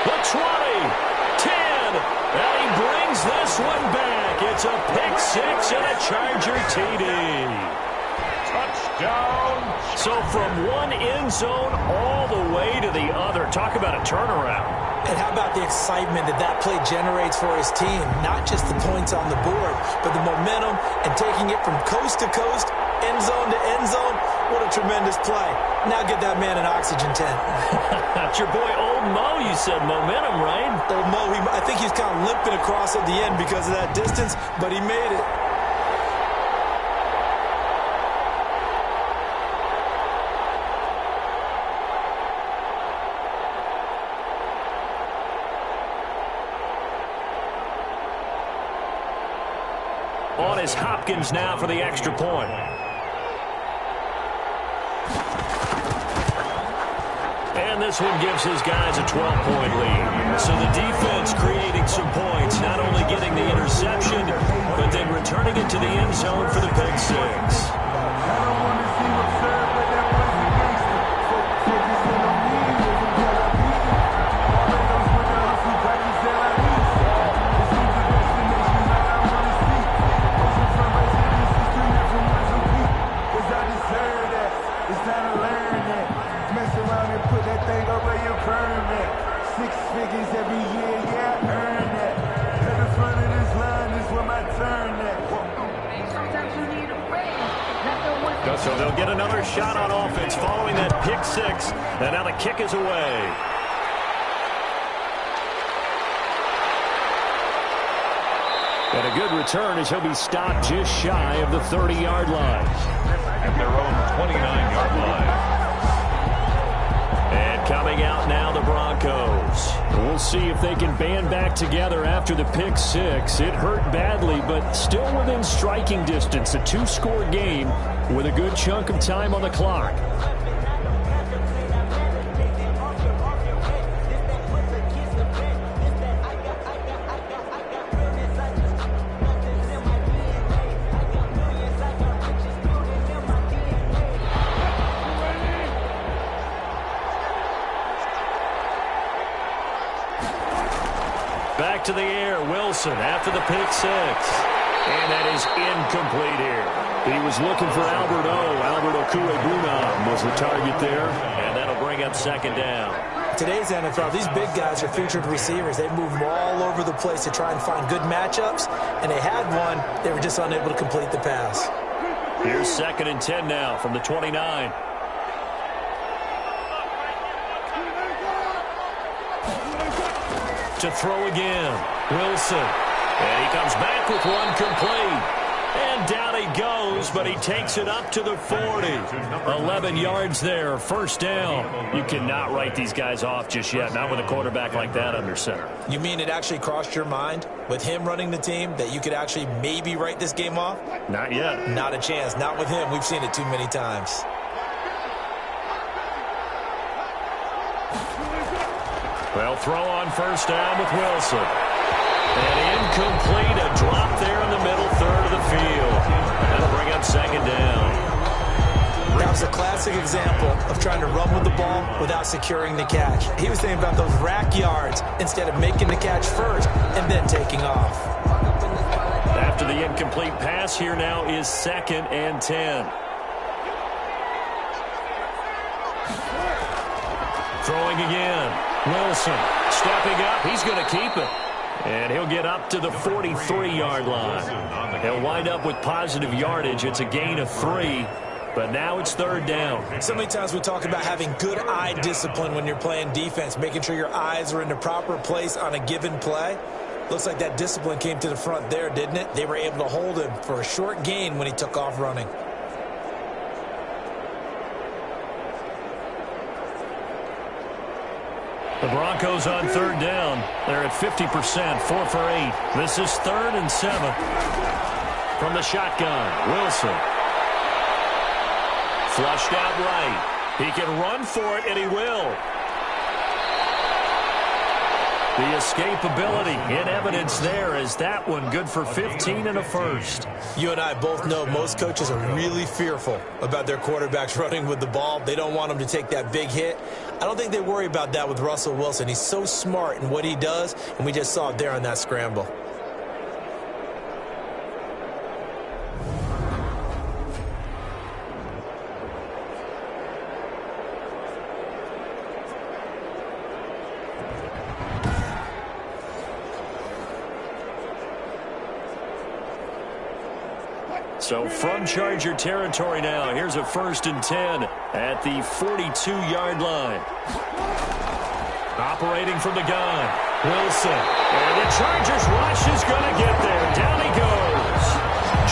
the 20, 10, and he brings this one back. It's a pick six and a Charger TD. Touchdown. So from one end zone all the way to the other. Talk about a turnaround. And how about the excitement that that play generates for his team? Not just the points on the board, but the momentum and taking it from coast to coast, end zone to end zone. What a tremendous play. Now get that man an oxygen tent. That's your boy Old Mo, you said. Momentum, right? Old Mo, I think he's kind of limping across at the end because of that distance, but he made it. On is Hopkins now for the extra point. And this one gives his guys a 12-point lead. So the defense creating some points, not only getting the interception, but then returning it to the end zone for the pick six. So they'll get another shot on offense following that pick six. And now the kick is away. And a good return as he'll be stopped just shy of the 30-yard line. At their own 29-yard line. And coming out now, the Broncos. We'll see if they can band back together after the pick six. It hurt badly, but still within striking distance. A two-score game with a good chunk of time on the clock. Back to the air, Wilson after the pick six. And that is incomplete here. He was looking for Albert Okwuegbunam was the target there. And that'll bring up second down. Today's NFL, these big guys are featured receivers. They move them all over the place to try and find good matchups. And they had one. They were just unable to complete the pass. Here's 2nd and 10 now from the 29. To throw again, Wilson. And he comes back with one complete. And down he goes, but he takes it up to the 40. 11 yards there, first down. You cannot write these guys off just yet, not with a quarterback like that under center. You mean it actually crossed your mind with him running the team that you could actually maybe write this game off? Not yet. Not a chance. Not with him. We've seen it too many times. Well, throw on first down with Wilson. And incomplete, a drop there in the middle third of the field. That'll bring up second down. That was a classic example of trying to run with the ball without securing the catch. He was thinking about those rack yards instead of making the catch first and then taking off. After the incomplete pass, here now is 2nd and 10. Throwing again. Wilson stepping up. He's going to keep it. And he'll get up to the 43-yard line. He'll wind up with positive yardage. It's a gain of 3. But now it's third down. So many times we talk about having good eye discipline when you're playing defense, making sure your eyes are in the proper place on a given play. Looks like that discipline came to the front there, didn't it? They were able to hold him for a short gain when he took off running. The Broncos on third down. They're at 50%, 4 for 8. This is 3rd and 7. From the shotgun, Wilson. Flushed out right. He can run for it, and he will. The escapability in evidence there is that one good for 15 and a first. You and I both know most coaches are really fearful about their quarterbacks running with the ball. They don't want them to take that big hit. I don't think they worry about that with Russell Wilson. He's so smart in what he does, and we just saw it there on that scramble. So from Charger territory now, here's a 1st and 10 at the 42-yard line. Operating from the gun, Wilson. And the Chargers rush is going to get there. Down he goes.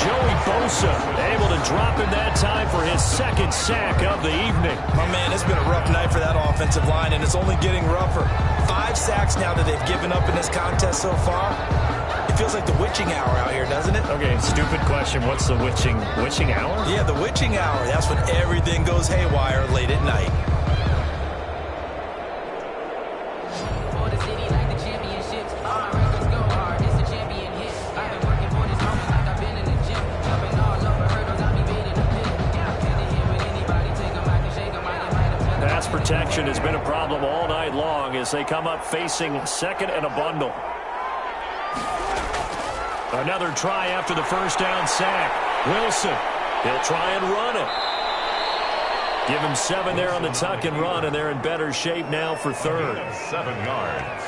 Joey Bosa able to drop him that time for his 2nd sack of the evening. My man, it's been a rough night for that offensive line, and it's only getting rougher. 5 sacks now that they've given up in this contest so far. It feels like the witching hour out here, doesn't it? Okay, stupid question. What's the witching hour? Yeah, the witching hour. That's when everything goes haywire late at night. Pass protection has been a problem all night long as they come up facing 2nd and a bundle. Another try after the 1st down sack. Wilson, he'll try and run it. Give him 7 there on the tuck and run, and they're in better shape now for 3rd. 7 yards,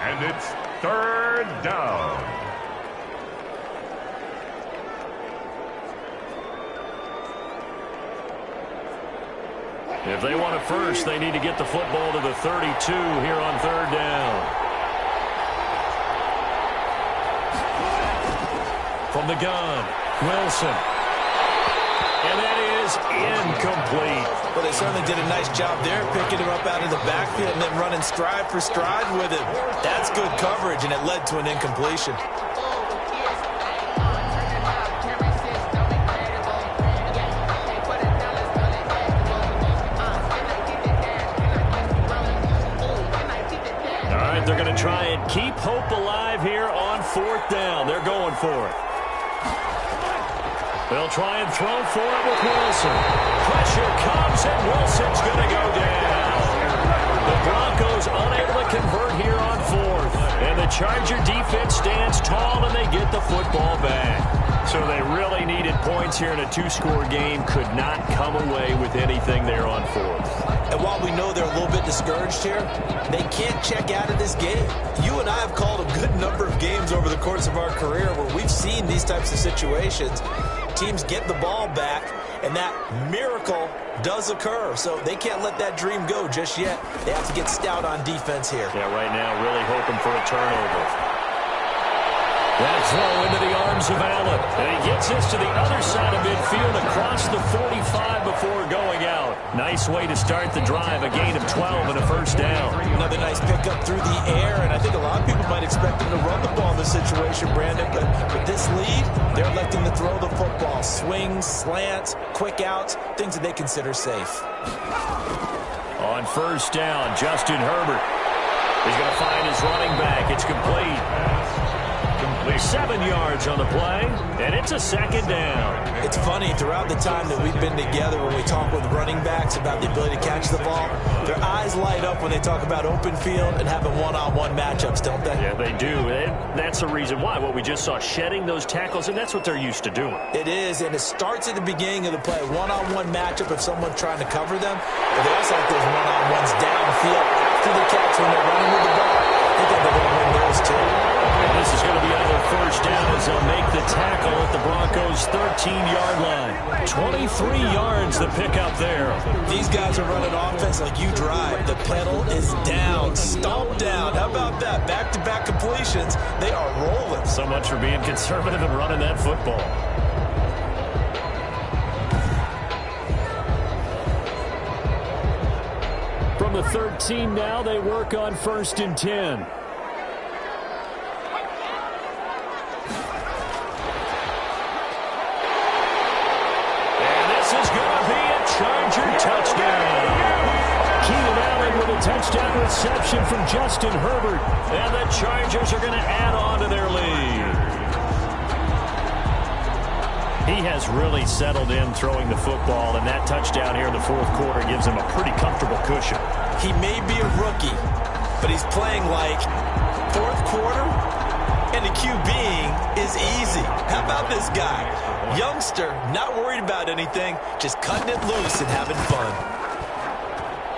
and it's 3rd down. If they want it first, they need to get the football to the 32 here on 3rd down. From the gun, Wilson. And that is incomplete. Well, they certainly did a nice job there, picking him up out of the backfield and then running stride for stride with him. That's good coverage, and it led to an incompletion. All right, they're going to try and keep hope alive here on 4th down. They're going for it. They'll try and throw for it with Wilson. Pressure comes, and Wilson's going to go down. The Broncos unable to convert here on 4th. And the Charger defense stands tall, and they get the football back. So they really needed points here in a 2-score game. Could not come away with anything there on 4th. And while we know they're a little bit discouraged here, they can't check out of this game. You and I have called a good number of games over the course of our career where we've seen these types of situations. Teams get the ball back, and that miracle does occur. So they can't let that dream go just yet. They have to get stout on defense here. Yeah, right now really hoping for a turnover. That throw into the arms of Allen. And he gets this to the other side of midfield across the 45 before going out. Nice way to start the drive. A gain of 12 and a 1st down. Another nice pickup through the air, and I think a lot of people might expect him to run the ball in this situation, Brandon. But with this lead, they're electing to throw the football. Swings, slants, quick outs, things that they consider safe. On 1st down, Justin Herbert is going to find his running back. It's complete. 7 yards on the play, and it's a 2nd down. It's funny, throughout the time that we've been together, when we talk with running backs about the ability to catch the ball, their eyes light up when they talk about open field and having one-on-one matchups, don't they? Yeah, they do. That's the reason why. What we just saw, shedding those tackles, and that's what they're used to doing. It is, and it starts at the beginning of the play. One-on-one matchup if someone's trying to cover them, but they also like those one-on-ones downfield after the catch when they're running with the ball. I think they're going to win those too. This is going to be another 1st down as they'll make the tackle at the Broncos' 13-yard line. 23 yards the pickup there. These guys are running offense like you drive. The pedal is down, stomped down. How about that? Back-to-back completions. They are rolling. So much for being conservative and running that football. From the 13 now, they work on 1st and 10. Charger touchdown. Keenan Allen with a touchdown reception from Justin Herbert. And the Chargers are going to add on to their lead. He has really settled in throwing the football, and that touchdown here in the 4th quarter gives him a pretty comfortable cushion. He may be a rookie, but he's playing like 4th quarter, and the QBing is easy. How about this guy? Youngster, not worried about anything, just cutting it loose and having fun.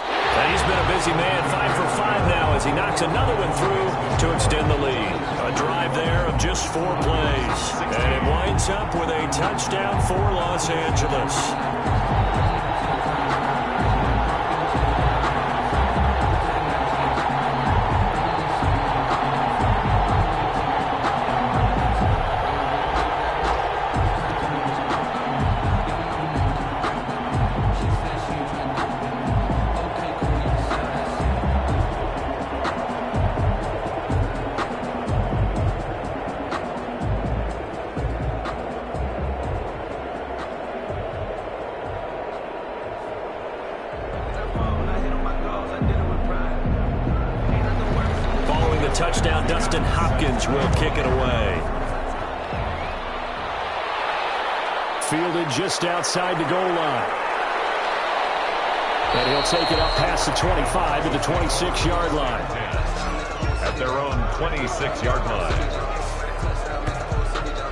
And he's been a busy man, 5 for 5 now as he knocks another one through to extend the lead. A drive there of just 4 plays. And it winds up with a touchdown for Los Angeles. Touchdown, Dustin Hopkins will kick it away. Fielded just outside the goal line. And he'll take it up past the 25 to the 26-yard line. At their own 26-yard line.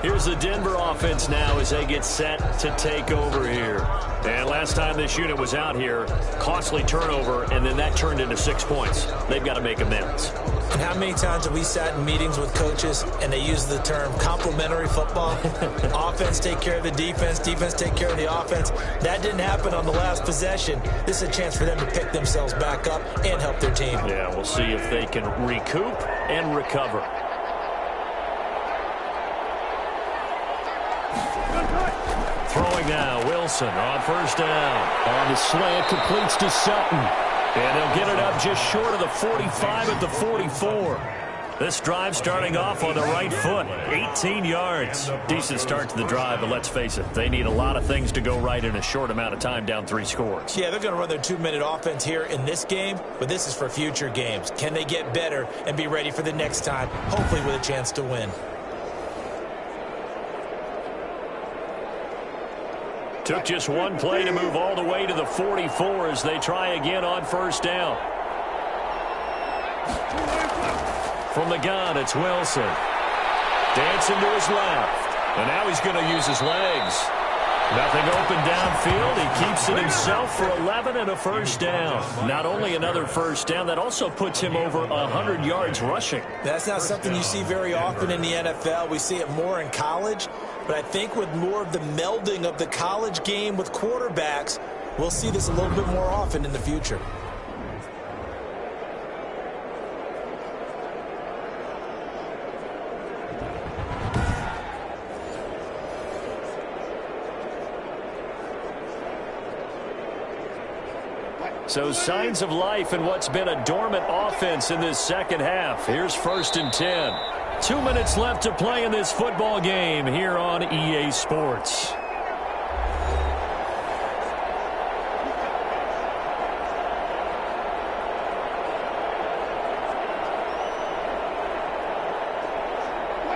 Here's the Denver offense now as they get set to take over here. And last time this unit was out here, costly turnover, and then that turned into 6 points. They've got to make amends. And how many times have we sat in meetings with coaches and they use the term complementary football? Offense take care of the defense, defense take care of the offense. That didn't happen on the last possession. This is a chance for them to pick themselves back up and help their team. Yeah, we'll see if they can recoup and recover. Throwing now, Wilson on 1st down. On the slant, completes to Sutton. And they'll get it up just short of the 45 at the 44. This drive starting off on the right foot, 18 yards. Decent start to the drive, but let's face it, they need a lot of things to go right in a short amount of time down 3 scores. Yeah, they're going to run their 2-minute offense here in this game, but this is for future games. Can they get better and be ready for the next time, hopefully with a chance to win? Took just 1 play to move all the way to the 44 as they try again on 1st down. From the gun, it's Wilson. Dancing to his left. And now he's going to use his legs. Nothing open downfield. He keeps it himself for 11 and a 1st down. Not only another 1st down, that also puts him over 100 yards rushing. That's not something you see very often in the NFL. We see it more in college. But I think with more of the melding of the college game with quarterbacks, we'll see this a little bit more often in the future. So signs of life in what's been a dormant offense in this second half. Here's 1st and 10. 2 minutes left to play in this football game here on EA Sports.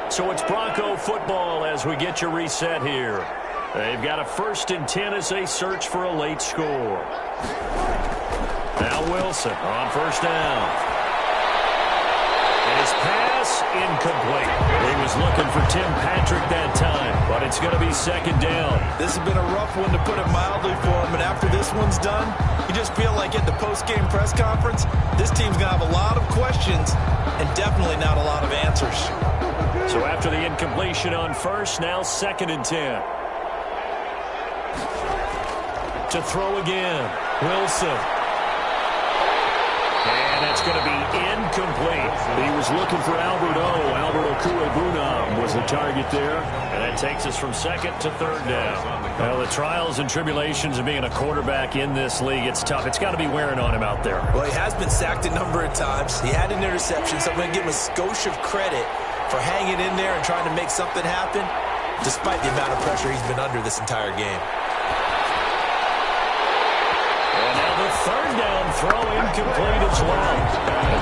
So it's Bronco football as we get you reset here. They've got a 1st and 10 as they search for a late score. Now Wilson on 1st down. And his pass incomplete. He was looking for Tim Patrick that time, but it's going to be 2nd down. This has been a rough one, to put it mildly, for him. And after this one's done, you just feel like at the post-game press conference, this team's going to have a lot of questions and definitely not a lot of answers. So after the incompletion on first, now 2nd and 10. To throw again, Wilson. And that's going to be incomplete. He was looking for Albert O. Albert Okuebuna was the target there. And that takes us from 2nd to 3rd down. Well, the trials and tribulations of being a quarterback in this league, it's tough. It's got to be wearing on him out there. Well, he has been sacked a number of times. He had an interception, so I'm going to give him a skosh of credit for hanging in there and trying to make something happen, despite the amount of pressure he's been under this entire game. And now the 3rd down throw incomplete as well.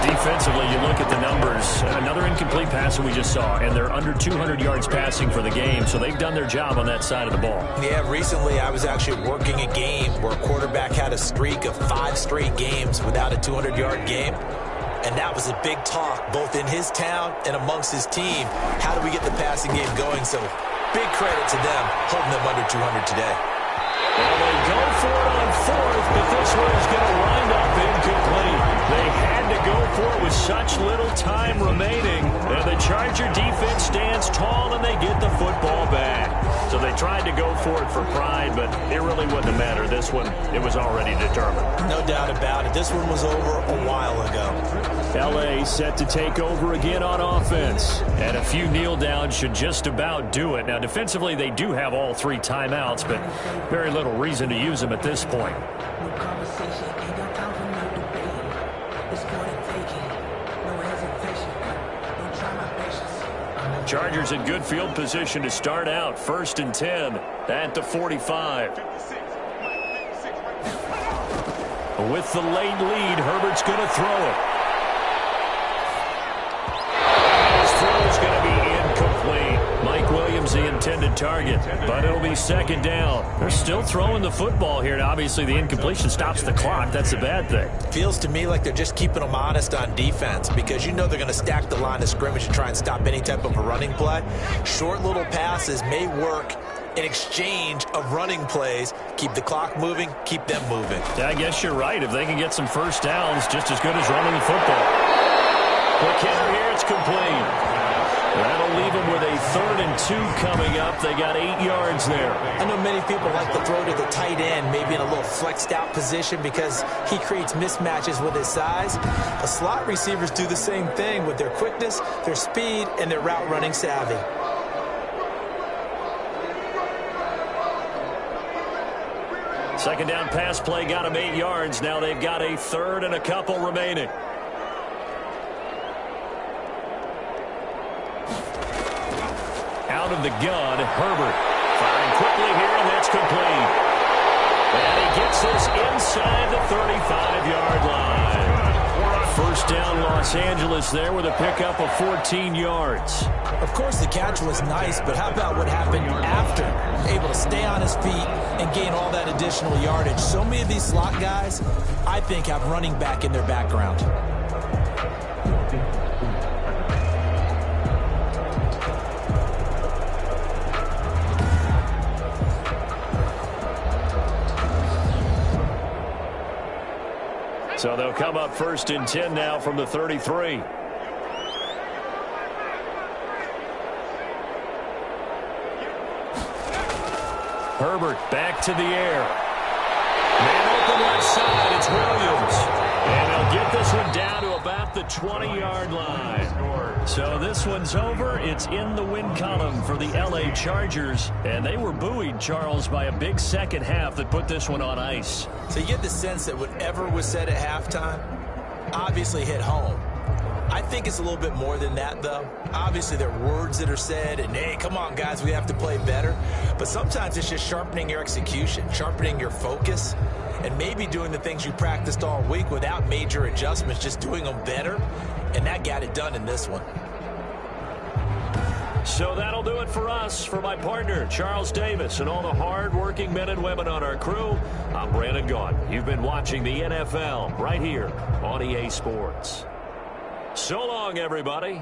Defensively, you look at the numbers. Another incomplete pass that we just saw, and they're under 200 yards passing for the game, so they've done their job on that side of the ball. Yeah, recently I was actually working a game where a quarterback had a streak of 5 straight games without a 200-yard game. And that was a big talk, both in his town and amongst his team. How do we get the passing game going? So big credit to them, holding them under 200 today. Well, they go for it on 4th, but this one is going to wind up incomplete. They had to go for it with such little time remaining. And the Charger defense stands tall, and they get the football back. So they tried to go for it for pride, but it really wouldn't matter. This one, it was already determined. No doubt about it. This one was over a while ago. L.A. set to take over again on offense. And a few kneel downs should just about do it. Now, defensively, they do have all 3 timeouts, but very little reason to use them at this point. Chargers in good field position to start out. 1st and 10 at the 45. With the late lead, Herbert's going to throw it. His throw is going to be incomplete. Mike Williams, the intended target, but it'll be 2nd down. They're still throwing the football here, and obviously the incompletion stops the clock. That's a bad thing. Feels to me like they're just keeping them honest on defense, because you know they're going to stack the line of scrimmage and try and stop any type of a running play. Short little passes may work in exchange of running plays. Keep the clock moving, keep them moving. Yeah, I guess you're right. If they can get some first downs, just as good as running the football. The kicker here, it's complete. That'll leave them with a 3rd and 2 coming up. They got 8 yards there. I know many people like to throw to the tight end, maybe in a little flexed out position because he creates mismatches with his size. The slot receivers do the same thing with their quickness, their speed, and their route running savvy. Second down pass play got them 8 yards. Now they've got a 3rd and a couple remaining. Out of the gun, Herbert firing quickly here, and that's complete. And he gets this inside the 35-yard line. 1st down, Los Angeles there with a pickup of 14 yards. Of course, the catch was nice, but how about what happened after? Able to stay on his feet and gain all that additional yardage. So many of these slot guys, I think, have running back in their background. So they'll come up 1st and 10 now from the 33. Herbert back to the air. Man open left side, it's Williams. And they'll get this one down to about the 20-yard line. So this one's over. It's in the win column for the L.A. Chargers. And they were buoyed, Charles, by a big second half that put this one on ice. So you get the sense that whatever was said at halftime obviously hit home. I think it's a little bit more than that, though. Obviously, there are words that are said, and, hey, come on, guys, we have to play better. But sometimes it's just sharpening your execution, sharpening your focus, and maybe doing the things you practiced all week without major adjustments, just doing them better. And that got it done in this one. So that'll do it for us. For my partner, Charles Davis, and all the hard-working men and women on our crew, I'm Brandon Gaudin. You've been watching the NFL right here on EA Sports. So long, everybody.